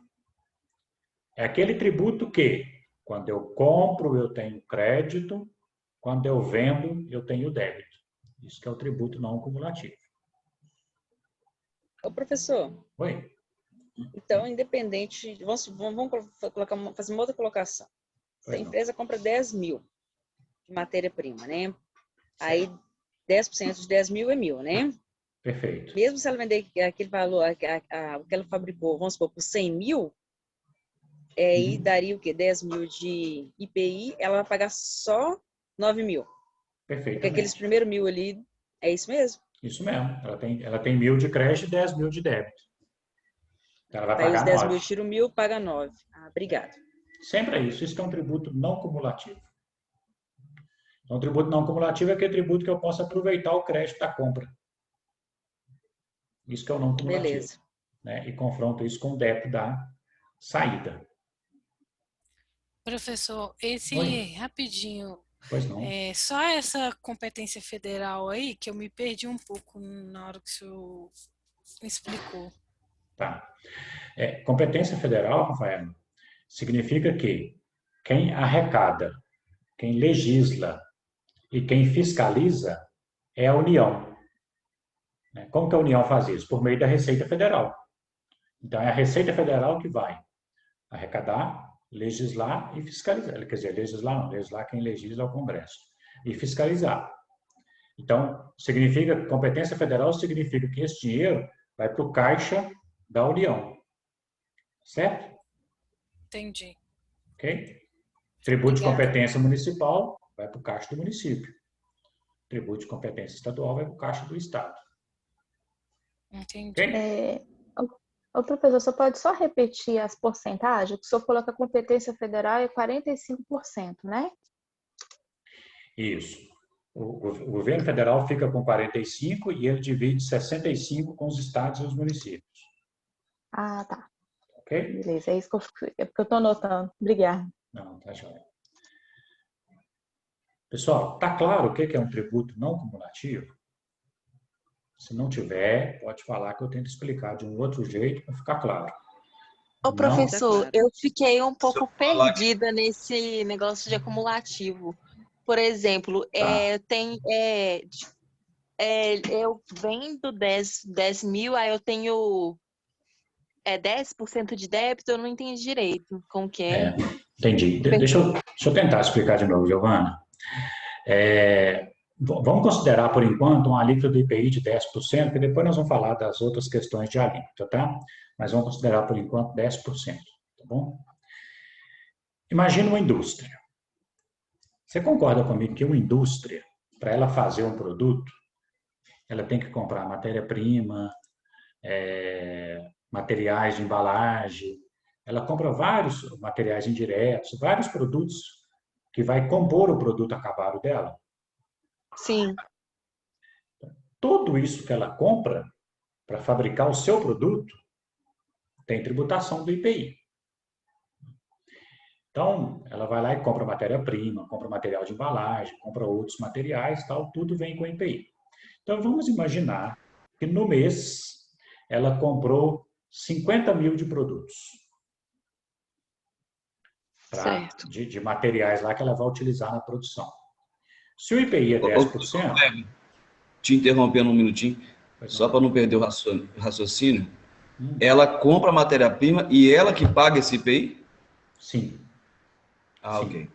É aquele tributo que, quando eu compro, eu tenho crédito, quando eu vendo, eu tenho débito. Isso que é o tributo não cumulativo. Ô, professor. Oi. Então, independente, vamos fazer uma outra colocação. Se a empresa compra 10.000 de matéria-prima, né? Certo. Aí 10% de 10.000 é 1.000, né? Perfeito. Mesmo se ela vender aquele valor, o que ela fabricou, vamos supor, por 100.000, aí daria o quê? 10.000 de IPI, ela vai pagar só 9.000. Perfeito. Porque aqueles primeiros 1.000 ali, é isso mesmo? Isso mesmo. Ela tem 1.000 de crédito e 10.000 de débito. Então ela vai pagar 9. Aí os 10.000 tira 1.000, paga 9. Ah, obrigado. Sempre é isso. Isso que é um tributo não cumulativo. Então, o tributo não cumulativo é aquele tributo que eu posso aproveitar o crédito da compra. Isso que é o não cumulativo. Beleza. Né? E confronto isso com o débito da saída. Professor, esse Oi. rapidinho, Pois não. só essa competência federal aí que eu me perdi um pouco na hora que o senhor me explicou. Tá. Competência federal, Rafael, significa que quem arrecada, quem legisla e quem fiscaliza é a União. Como que a União faz isso? Por meio da Receita Federal. Então, é a Receita Federal que vai arrecadar, legislar e fiscalizar. Quer dizer, legislar não, legislar quem legisla é o Congresso. E fiscalizar. Então, competência federal significa que esse dinheiro vai para o caixa da União. Certo? Entendi. Ok? Tributo de competência municipal vai para o caixa do município. Tributo de competência estadual vai para o caixa do Estado. Entendi. Okay? Ô, professor, você pode só repetir as porcentagens? O senhor falou que a competência federal é 45%, né? Isso. O governo federal fica com 45% e ele divide 65% com os estados e os municípios. Ah, tá. Ok? Beleza, é isso que é porque eu estou anotando. Obrigada. Não, tá joia. Pessoal, tá claro o que é um tributo não cumulativo? Se não tiver, pode falar que eu tento explicar de um outro jeito para ficar claro. Ô, professor, eu fiquei um pouco perdida que... nesse negócio de acumulativo. Por exemplo, eu vendo 10 mil, aí eu tenho 10% de débito, eu não entendi direito como que é. Entendi. Deixa eu tentar explicar de novo, Giovana. Vamos considerar, por enquanto, uma alíquota do IPI de 10%, porque depois nós vamos falar das outras questões de alíquota, tá? Mas vamos considerar, por enquanto, 10%, tá bom? Imagina uma indústria. Você concorda comigo que uma indústria, para ela fazer um produto, ela tem que comprar matéria-prima, materiais de embalagem, ela compra vários materiais indiretos, vários produtos que vai compor o produto acabado dela? Sim. Tudo isso que ela compra para fabricar o seu produto tem tributação do IPI. Então, ela vai lá e compra matéria-prima, compra material de embalagem, compra outros materiais, tal, tudo vem com IPI. Então, vamos imaginar que no mês ela comprou 50 mil de produtos. Certo. De materiais lá que ela vai utilizar na produção. Se o IPI é 10%... Te interrompendo um minutinho, só para não perder o raciocínio, ela compra a matéria-prima e ela que paga esse IPI? Sim. Ah, Sim. ok.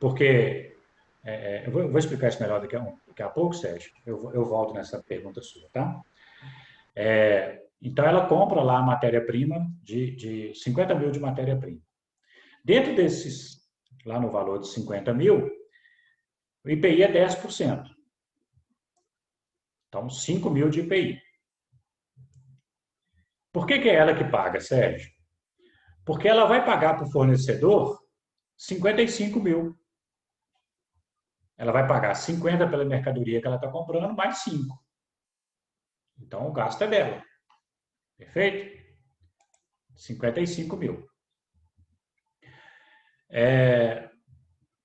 Porque, eu vou explicar isso melhor daqui a pouco, Sérgio. Eu volto nessa pergunta sua, tá? Então, ela compra lá a matéria-prima de 50 mil de matéria-prima. Dentro desses, lá no valor de 50 mil, o IPI é 10%. Então, 5 mil de IPI. Por que é ela que paga, Sérgio? Porque ela vai pagar para o fornecedor 55 mil. Ela vai pagar 50 pela mercadoria que ela está comprando, mais 5. Então, o gasto é dela. Perfeito? 55 mil.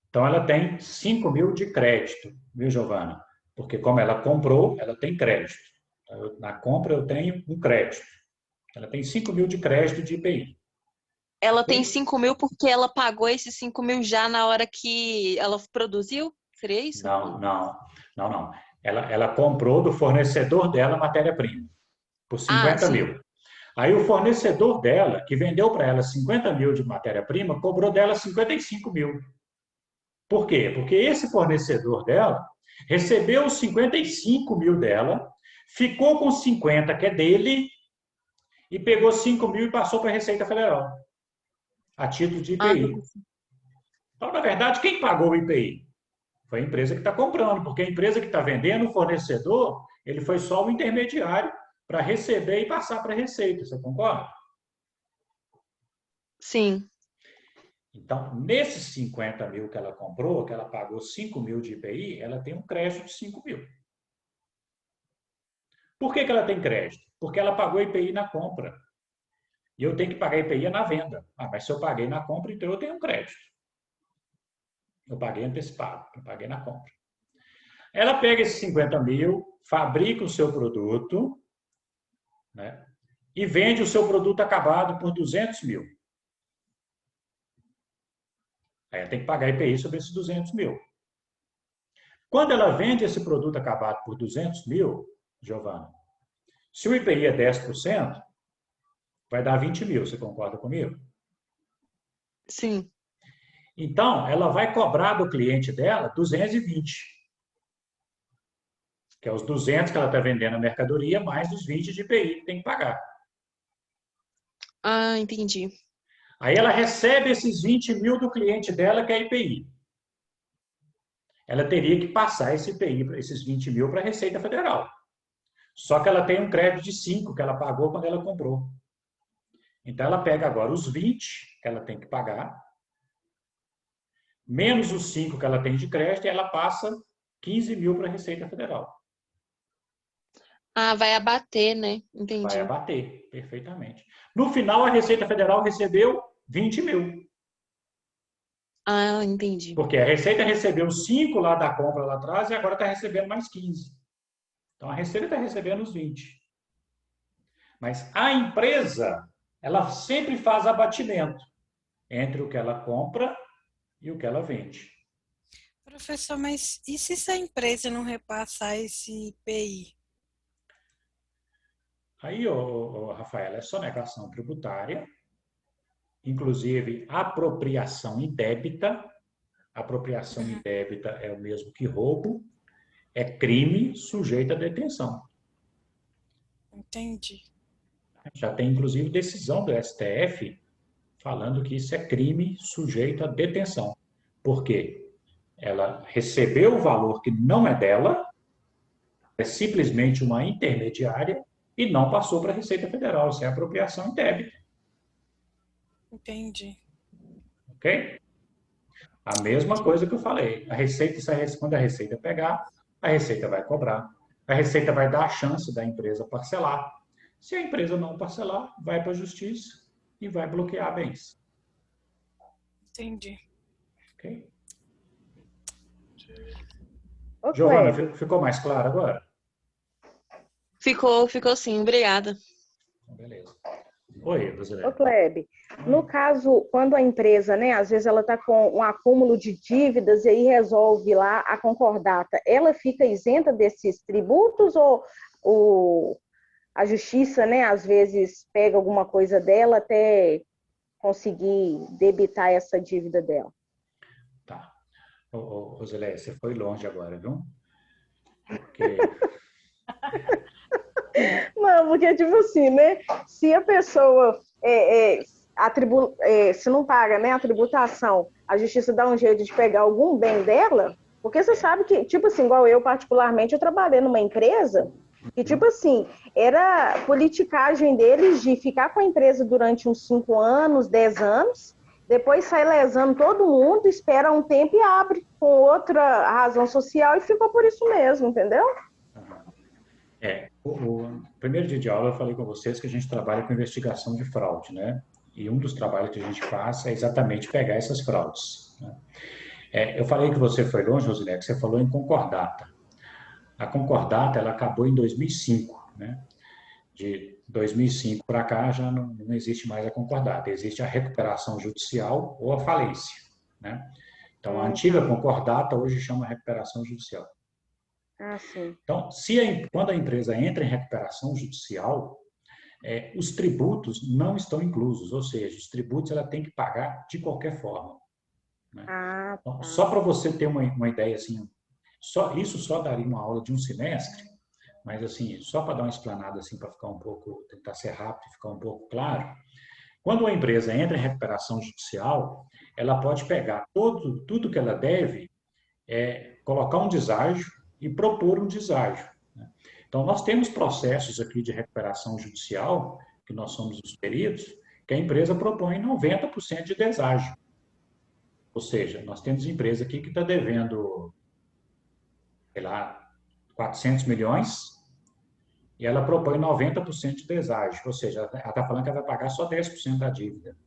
Então, ela tem 5 mil de crédito, viu, Giovana? Porque como ela comprou, ela tem crédito. Então, na compra, eu tenho um crédito. Ela tem 5 mil de crédito de IPI. Ela tem 5 mil porque ela pagou esses 5 mil já na hora que ela produziu? Seria isso? Não. Ela comprou do fornecedor dela matéria-prima por 50 mil. Aí o fornecedor dela, que vendeu para ela 50 mil de matéria-prima, cobrou dela 55 mil. Por quê? Porque esse fornecedor dela recebeu os 55 mil dela, ficou com 50 que é dele, e pegou 5 mil e passou para a Receita Federal, a título de IPI. Então, na verdade, quem pagou o IPI? Foi a empresa que está comprando, porque a empresa que está vendendo, o fornecedor, ele foi só o intermediário para receber e passar para a Receita. Você concorda? Sim. Então, nesses 50 mil que ela comprou, que ela pagou 5 mil de IPI, ela tem um crédito de 5 mil. Por que ela tem crédito? Porque ela pagou IPI na compra. E eu tenho que pagar IPI na venda. Mas se eu paguei na compra, então eu tenho um crédito. Eu paguei antecipado, eu paguei na compra. Ela pega esses 50 mil, fabrica o seu produto, né, e vende o seu produto acabado por 200 mil. Aí ela tem que pagar IPI sobre esses 200 mil. Quando ela vende esse produto acabado por 200 mil, Giovana, se o IPI é 10%, vai dar 20 mil. Você concorda comigo? Sim. Então, ela vai cobrar do cliente dela 220. Que é os 200 que ela está vendendo a mercadoria, mais os 20 de IPI que tem que pagar. Ah, entendi. Aí ela recebe esses 20 mil do cliente dela, que é IPI. Ela teria que passar esse IPI, esses 20 mil, para a Receita Federal. Só que ela tem um crédito de 5 que ela pagou quando ela comprou. Então, ela pega agora os 20 que ela tem que pagar, menos os 5 que ela tem de crédito, e ela passa 15 mil para a Receita Federal. Ah, vai abater, né? Entendi. Vai abater, perfeitamente. No final, a Receita Federal recebeu 20 mil. Ah, entendi. Porque a Receita recebeu 5 lá da compra lá atrás e agora está recebendo mais 15. Então, a Receita está recebendo os 20. Mas a empresa, ela sempre faz abatimento entre o que ela compra e o que ela vende. Professor, mas e se a empresa não repassar esse IPI? Aí, Rafaela, é sonegação tributária, inclusive apropriação indébita. Apropriação indébita é o mesmo que roubo, é crime sujeito à detenção. Entendi. Já tem, inclusive, decisão do STF falando que isso é crime sujeito à detenção. Por quê? Ela recebeu o valor que não é dela, é simplesmente uma intermediária, e não passou para a Receita Federal. Isso é apropriação indébita. Entendi. Ok? A mesma coisa que eu falei. A Receita, quando a Receita pegar, a Receita vai cobrar. A Receita vai dar a chance da empresa parcelar. Se a empresa não parcelar, vai para a Justiça e vai bloquear bens. Entendi. Ok? Ô, Giovana, Kleber. ficou mais claro agora? Ficou sim, obrigada. Beleza. Oi, Rosilene. Ô, Kleber, no caso, quando a empresa, né, às vezes ela está com um acúmulo de dívidas e aí resolve lá a concordata, ela fica isenta desses tributos ou a justiça, né, às vezes pega alguma coisa dela até conseguir debitar essa dívida dela? Tá. Rosilene, você foi longe agora, viu? Porque... Não, porque, tipo assim, né? Se a pessoa se não paga, né, a tributação, a justiça dá um jeito de pegar algum bem dela, porque você sabe que, tipo assim, igual eu, particularmente, eu trabalhei numa empresa que, tipo assim, era politicagem deles de ficar com a empresa durante uns 5 anos, 10 anos, depois sai lesando todo mundo, espera um tempo e abre com outra razão social e ficou por isso mesmo, entendeu? O primeiro dia de aula eu falei com vocês que a gente trabalha com investigação de fraude, né? E um dos trabalhos que a gente faz é exatamente pegar essas fraudes, né? Eu falei que você foi longe, Rosilene, que você falou em concordata. A concordata, ela acabou em 2005, né? De 2005 para cá já não existe mais a concordata, existe a recuperação judicial ou a falência, né? Então, a antiga concordata hoje chama recuperação judicial. Ah, sim. Então, quando a empresa entra em recuperação judicial, os tributos não estão inclusos, ou seja, os tributos ela tem que pagar de qualquer forma, né? Então, só para você ter uma ideia, assim, isso só daria uma aula de um semestre, mas assim, só para dar uma explanada assim, para ficar um pouco, tentar ser rápido e ficar um pouco claro, quando uma empresa entra em recuperação judicial, ela pode pegar tudo que ela deve, colocar um deságio e propor um deságio, né? Então, nós temos processos aqui de recuperação judicial, que nós somos os peritos, que a empresa propõe 90% de deságio. Ou seja, nós temos empresa aqui que está devendo, sei lá, 400 milhões, e ela propõe 90% de deságio, ou seja, ela está falando que ela vai pagar só 10% da dívida.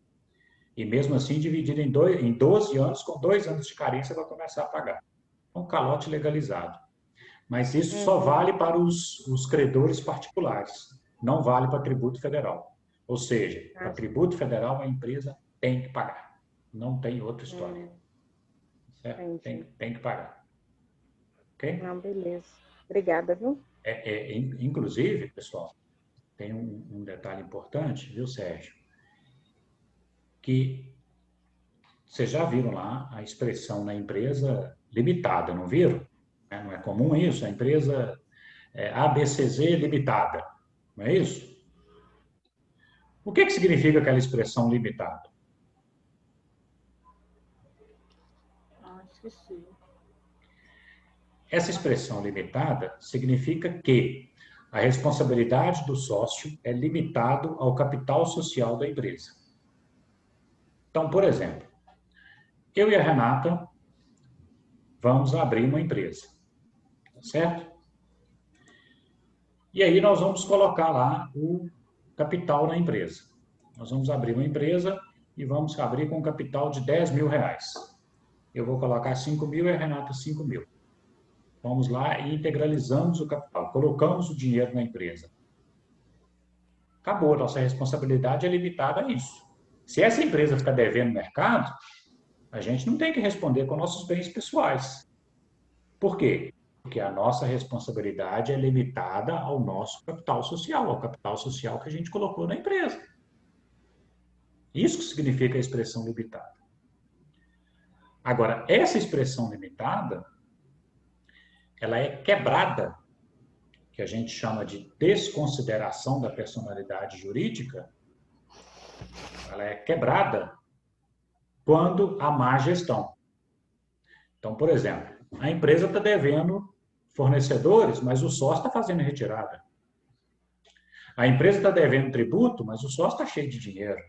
E mesmo assim, dividido em 12 anos, com 2 anos de carência, vai começar a pagar. Um calote legalizado. Mas isso só vale para os credores particulares, não vale para tributo federal. Ou seja, para tributo federal, a empresa tem que pagar. Não tem outra história. Certo? Tem que pagar. Ok? Não, beleza. Obrigada, viu? Inclusive, pessoal, tem um detalhe importante, viu, Sérgio? Que vocês já viram lá a expressão na empresa limitada, não viram? Não é comum isso, a empresa ABCZ limitada, não é isso? O que significa aquela expressão limitada? Esqueci. Essa expressão limitada significa que a responsabilidade do sócio é limitado ao capital social da empresa. Então, por exemplo, eu e a Renata vamos abrir uma empresa, certo? E aí nós vamos colocar lá o capital na empresa. Nós vamos abrir uma empresa e vamos abrir com um capital de R$10.000. Eu vou colocar 5.000 e a Renata 5.000. Vamos lá e integralizamos o capital, colocamos o dinheiro na empresa. Acabou, nossa responsabilidade é limitada a isso. Se essa empresa ficar devendo no mercado, a gente não tem que responder com nossos bens pessoais. Por quê? Porque a nossa responsabilidade é limitada ao nosso capital social, ao capital social que a gente colocou na empresa. Isso que significa a expressão limitada. Agora, essa expressão limitada, ela é quebrada, que a gente chama de desconsideração da personalidade jurídica, ela é quebrada quando há má gestão. Então, por exemplo, a empresa está devendo fornecedores, mas o sócio está fazendo retirada. A empresa está devendo tributo, mas o sócio está cheio de dinheiro.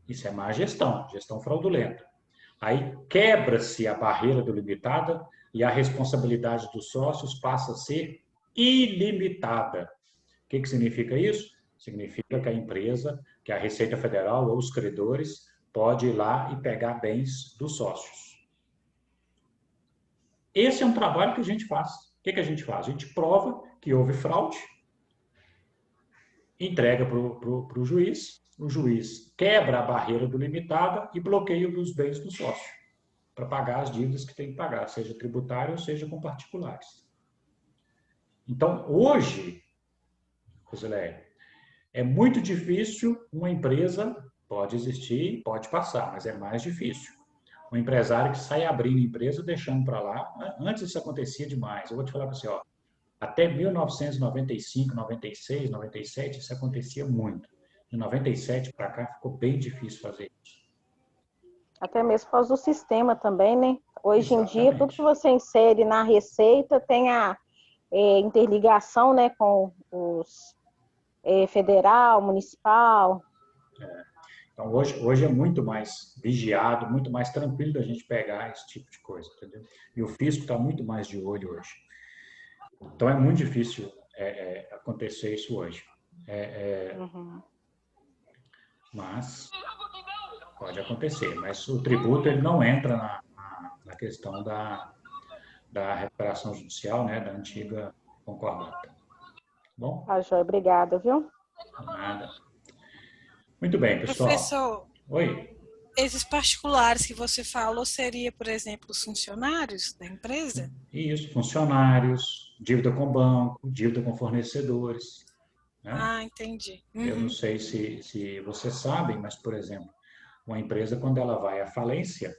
Isso é má gestão, gestão fraudulenta. Aí quebra-se a barreira do limitada e a responsabilidade dos sócios passa a ser ilimitada. O que significa isso? Significa que a empresa, que a Receita Federal ou os credores pode ir lá e pegar bens dos sócios. Esse é um trabalho que a gente faz. O que a gente faz? A gente prova que houve fraude, entrega para o juiz quebra a barreira do limitada e bloqueia os bens do sócio para pagar as dívidas que tem que pagar, seja tributário ou seja com particulares. Então, hoje, Rosileia, é muito difícil uma empresa, pode existir, pode passar, mas é mais difícil. Um empresário que sai abrindo empresa, deixando para lá, antes isso acontecia demais. Eu vou te falar para você, ó, até 1995, 96, 97, isso acontecia muito. De 97 para cá ficou bem difícil fazer isso. Até mesmo por causa do sistema também, né? Hoje em dia, tudo que você insere na Receita tem a interligação, né, com os federal, municipal. Então, hoje é muito mais vigiado, muito mais tranquilo da gente pegar esse tipo de coisa, entendeu? E o fisco está muito mais de olho hoje. Então, é muito difícil acontecer isso hoje. Mas pode acontecer. Mas o tributo ele não entra na questão da recuperação judicial, né, da antiga concordata. Bom? Ah, Joia, obrigada, viu? Nada. Muito bem, pessoal. Professor, oi. Esses particulares que você falou seria, por exemplo, os funcionários da empresa? Isso, funcionários, dívida com banco, dívida com fornecedores. Né? Ah, entendi. Eu não sei se vocês sabem, mas, por exemplo, uma empresa, quando ela vai à falência,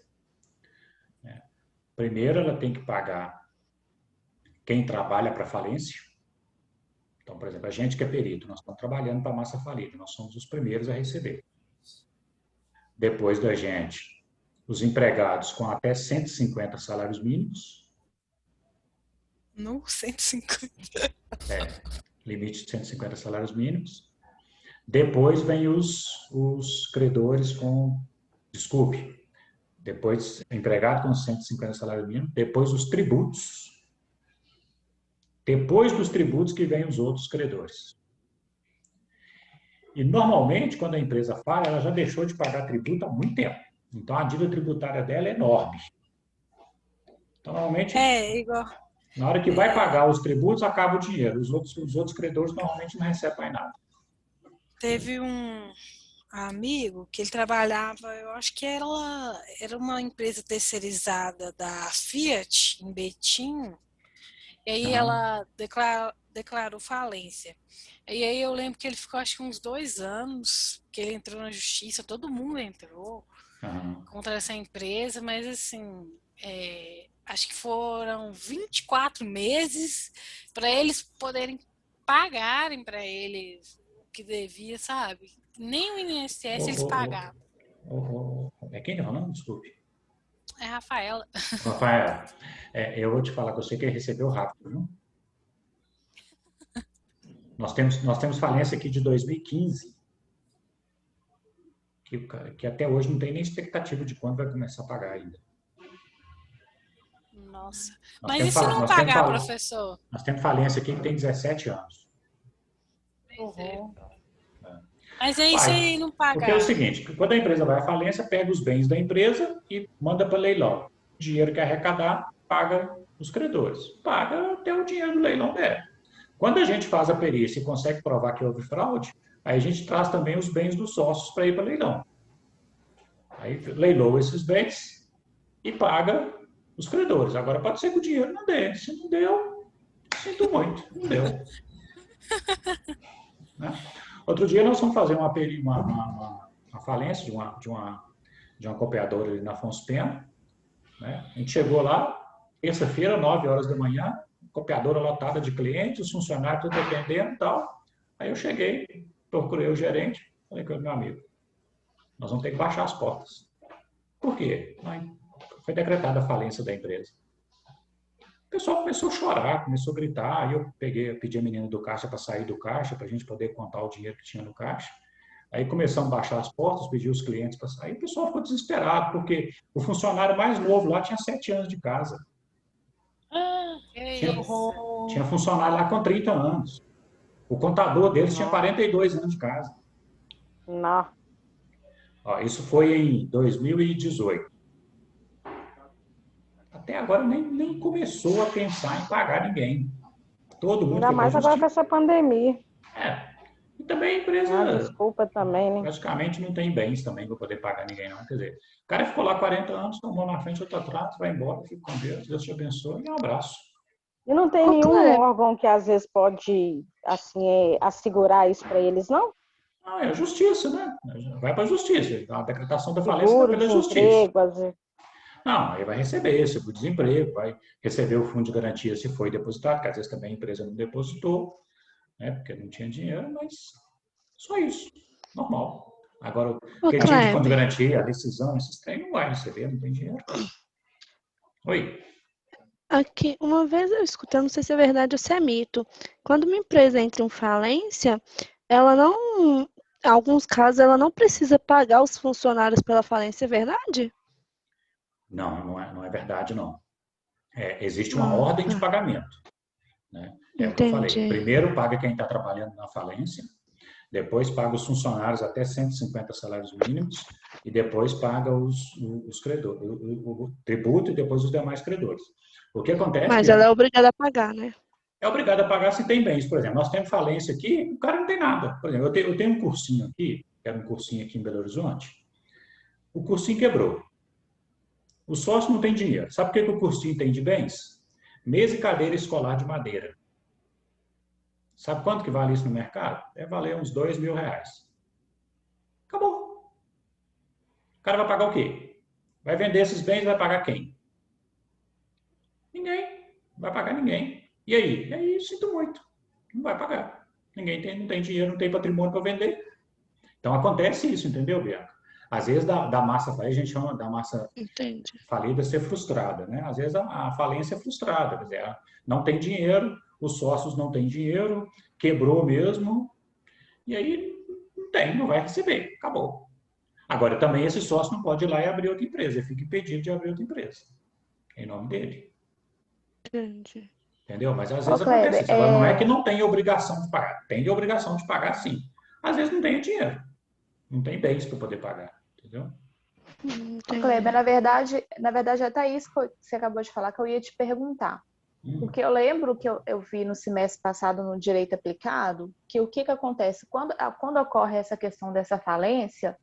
né, primeiro ela tem que pagar quem trabalha para a falência. Então, por exemplo, a gente que é perito, nós estamos trabalhando para a massa falida, nós somos os primeiros a receber. Depois da gente, os empregados com até 150 salários mínimos. No 150? Limite de 150 salários mínimos. Depois vem os credores com, desculpe, depois empregado com 150 salários mínimos, depois os tributos. Depois dos tributos que vem os outros credores. E, normalmente, quando a empresa falha, ela já deixou de pagar tributo há muito tempo. Então, a dívida tributária dela é enorme. Então, normalmente, igual. na hora que vai pagar os tributos, acaba o dinheiro. Os outros credores normalmente não recebem mais nada. Teve um amigo que ele trabalhava, eu acho que era uma empresa terceirizada da Fiat, em Betim, e aí ela declarou falência. E aí eu lembro que ele ficou, acho que uns 2 anos, que ele entrou na justiça, todo mundo entrou contra essa empresa, mas assim, acho que foram 24 meses para eles poderem pagarem para eles o que devia, sabe? Nem o INSS eles pagavam. É quem não? Não, desculpe. É a Rafaela. Rafaela, eu vou te falar que eu sei que ele recebeu rápido, viu? Nós temos falência aqui de 2015, que até hoje não tem nem expectativa de quando vai começar a pagar ainda. Nossa. Mas e se não pagar, professor? Nós temos falência aqui que tem 17 anos. Mas aí se não pagar? Porque é o seguinte, quando a empresa vai à falência, pega os bens da empresa e manda para leilão. O dinheiro que arrecadar, paga os credores. Paga até o dinheiro do leilão der. Quando a gente faz a perícia e consegue provar que houve fraude, aí a gente traz também os bens dos sócios para ir para leilão. Aí leilou esses bens e paga os credores. Agora pode ser que o dinheiro não dê. Se não deu, sinto muito, não deu. Né? Outro dia nós fomos fazer uma falência de uma copiadora ali na Afonso Pena. Né? A gente chegou lá, terça-feira, 9 horas da manhã, copiadora lotada de clientes, os funcionários tudo dependendo e tal. Aí eu cheguei, procurei o gerente, falei com o meu amigo, nós vamos ter que baixar as portas. Por quê? Foi decretada a falência da empresa. O pessoal começou a chorar, começou a gritar, aí eu pedi a menina do caixa para sair do caixa, para a gente poder contar o dinheiro que tinha no caixa. Aí começamos a baixar as portas, pedir os clientes para sair, o pessoal ficou desesperado, porque o funcionário mais novo lá tinha 7 anos de casa. Tinha funcionário lá com 30 anos. O contador deles tinha 42 anos de casa. Não. Ó, isso foi em 2018. Até agora nem começou a pensar em pagar ninguém. Todo mundo. Ainda mais agora com essa pandemia. E também a empresa. Desculpa também, né? Praticamente não tem bens também para poder pagar ninguém, não. Quer dizer, o cara ficou lá 40 anos, tomou na frente, outro atrás, vai embora, fica com Deus, Deus te abençoe e um abraço. E não tem nenhum órgão que às vezes pode, assim, assegurar isso para eles, não? Não, é a justiça, né? Vai para a justiça. A decretação da falência vai pela justiça. Não, aí vai receber seguro-desemprego, vai receber o fundo de garantia se foi depositado, que às vezes também a empresa não depositou, né, porque não tinha dinheiro, mas só isso, normal. Agora, quem tinha de fundo de garantia, a decisão, esses trem não vai receber, não tem dinheiro. Oi. Aqui, uma vez eu escutei, não sei se é verdade ou se é mito, quando uma empresa entra em falência, ela não, em alguns casos, ela não precisa pagar os funcionários pela falência, é verdade? Não é verdade, não. Existe uma ordem de pagamento. Né? É o que eu falei. Primeiro paga quem está trabalhando na falência, depois paga os funcionários até 150 salários mínimos e depois paga os credores, o tributo e depois os demais credores. O que acontece? Mas ela é obrigada a pagar, né? É obrigada a pagar se tem bens. Por exemplo, nós temos falência aqui, o cara não tem nada. Por exemplo, eu tenho um cursinho aqui, que era um cursinho aqui em Belo Horizonte, o cursinho quebrou. O sócio não tem dinheiro. Sabe por que o cursinho tem de bens? Mesa e cadeira escolar de madeira. Sabe quanto que vale isso no mercado? Deve valer uns R$2.000. Acabou. O cara vai pagar o quê? Vai vender esses bens e vai pagar quem? Ninguém. Não vai pagar ninguém. E aí? E aí, sinto muito. Não vai pagar. Ninguém não tem dinheiro, não tem patrimônio para vender. Então, acontece isso, entendeu, Bianca? Às vezes, da massa falida, a gente chama da massa falida ser frustrada, né? Às vezes, a falência é frustrada. Quer dizer, não tem dinheiro, os sócios não têm dinheiro, quebrou mesmo, e aí não vai receber, acabou. Agora, também esse sócio não pode ir lá e abrir outra empresa, ele fica impedido de abrir outra empresa, em nome dele. Entendeu? Mas às vezes acontece isso. Agora, não é que não tem obrigação de pagar, tem obrigação de pagar sim. às vezes não tem dinheiro, não tem bens para poder pagar, entendeu? Kleber, na verdade é até isso que você acabou de falar que eu ia te perguntar. Porque eu lembro que eu vi no semestre passado no Direito Aplicado que o que acontece quando ocorre essa questão dessa falência,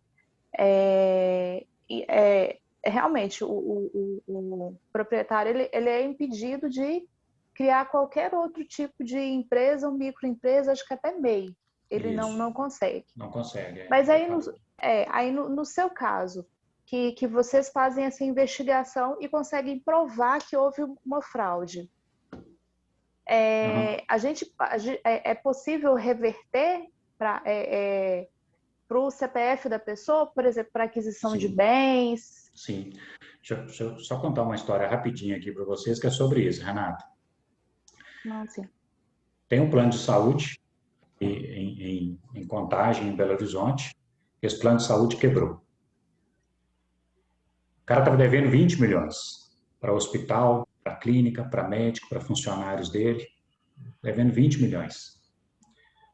realmente o proprietário ele é impedido de criar qualquer outro tipo de empresa ou microempresa, acho que até MEI. Ele não consegue. Não consegue. Mas aí no seu caso, que vocês fazem essa investigação e conseguem provar que houve uma fraude. É possível reverter para o CPF da pessoa, por exemplo, para aquisição de bens? Sim. Deixa eu só contar uma história rapidinha aqui para vocês, que é sobre isso, Renata. Não, sim. Tem um plano de saúde em Contagem, em Belo Horizonte. Esse plano de saúde quebrou. O cara estava devendo 20 milhões para o hospital, para a clínica, para médico, para funcionários dele, devendo 20 milhões.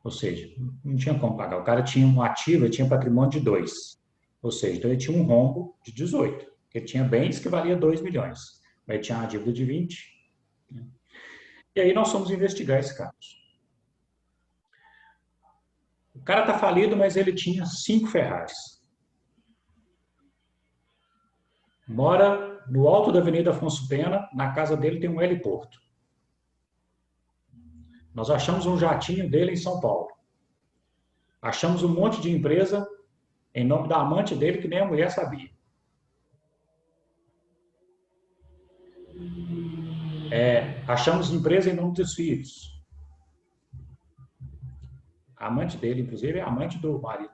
Ou seja, não tinha como pagar. O cara tinha um ativo, ele tinha patrimônio de 2. Ou seja, então ele tinha um rombo de 18. Ele tinha bens que valia 2 milhões, mas ele tinha uma dívida de 20. E aí nós fomos investigar esse caso. O cara está falido, mas ele tinha 5 Ferraris. Mora no alto da Avenida Afonso Pena, na casa dele tem um heliporto. Nós achamos um jatinho dele em São Paulo. Achamos um monte de empresa em nome da amante dele que nem a mulher sabia. Achamos empresa em nome dos filhos. A amante dele, inclusive, é a amante do marido,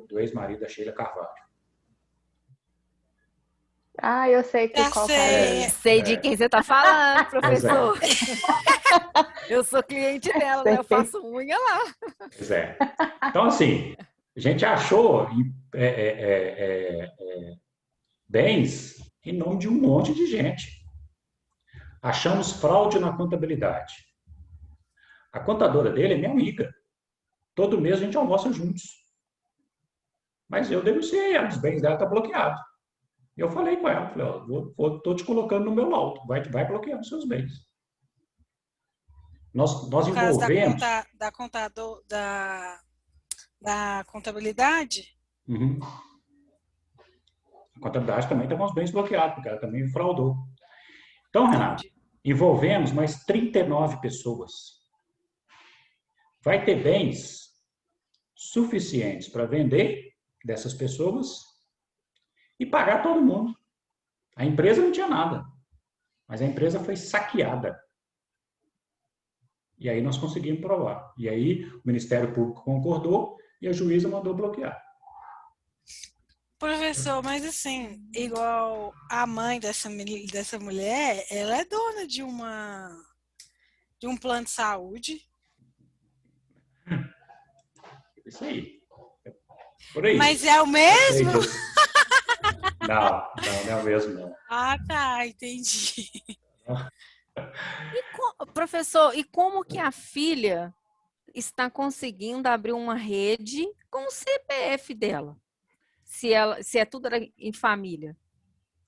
do ex-marido da Sheila Carvalho. Ah, eu sei qual é. Sei de quem você está falando, professor. Eu sou cliente dela, né? Eu faço unha lá. Pois é. Então, assim, a gente achou bens em nome de um monte de gente. Achamos fraude na contabilidade. A contadora dele é minha amiga. Todo mês a gente almoça juntos. Mas eu denunciei ela, os bens dela estão bloqueados. Eu falei com ela, estou te colocando no meu laudo, vai bloquear os seus bens. Nós envolvemos... Da contabilidade? Uhum. A contabilidade também tem uns bens bloqueados, porque ela também fraudou. Então, Renato, envolvemos mais 39 pessoas. Vai ter bens suficientes para vender dessas pessoas e pagar todo mundo. A empresa não tinha nada, mas a empresa foi saqueada. E aí nós conseguimos provar. E aí o Ministério Público concordou e a juíza mandou bloquear. Professor, mas assim, igual a mãe dessa mulher, ela é dona de um plano de saúde. Isso aí. Por aí. Mas é o mesmo? Não é o mesmo, não. Ah, tá, entendi. Professor, e como que a filha está conseguindo abrir uma rede com o CPF dela? Se é tudo em família?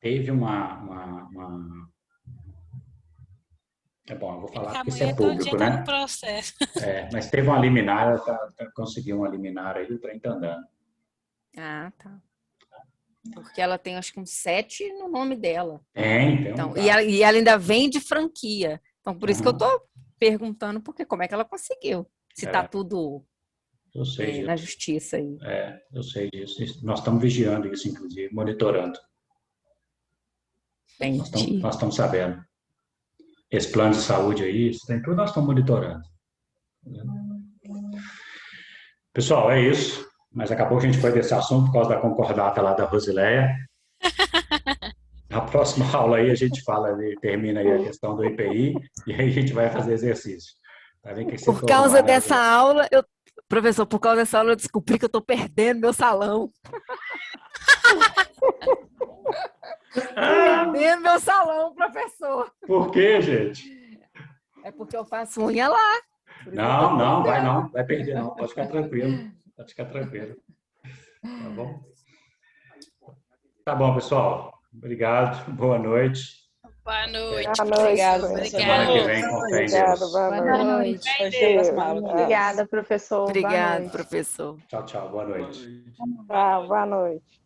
Teve uma... É bom, eu vou falar porque isso é público, né? No processo. Mas teve uma liminar, ela conseguiu uma liminar aí, o trem tá andando. Ah, tá. Porque ela tem, acho que uns 7 no nome dela. Tem. Então, e ela ainda vende franquia. Então, por isso que eu tô perguntando, porque como é que ela conseguiu? Se tá tudo na justiça aí. Eu sei disso. Nós estamos vigiando isso, inclusive, monitorando. Nós estamos sabendo. Esse plano de saúde aí, isso tem tudo, nós estamos monitorando. Pessoal, é isso. Mas acabou que a gente foi desse assunto por causa da concordata lá da Rosileia. Na próxima aula aí a gente termina aí a questão do IPI e aí a gente vai fazer exercício. Tá vendo que por causa dessa aula, professor, por causa dessa aula eu descobri que eu estou perdendo meu salão. Perdendo meu salão, professor. Por quê, gente? É porque eu faço unha lá. Não, vai perder não, pode ficar tranquilo. Pode ficar tranquilo. Tá bom? Tá bom, pessoal. Obrigado. Boa noite. Boa noite. Obrigada. Semana que vem, com fé em Deus. Boa noite. Obrigada, professor. Obrigado, professor. Tchau, tchau. Boa noite. Boa noite.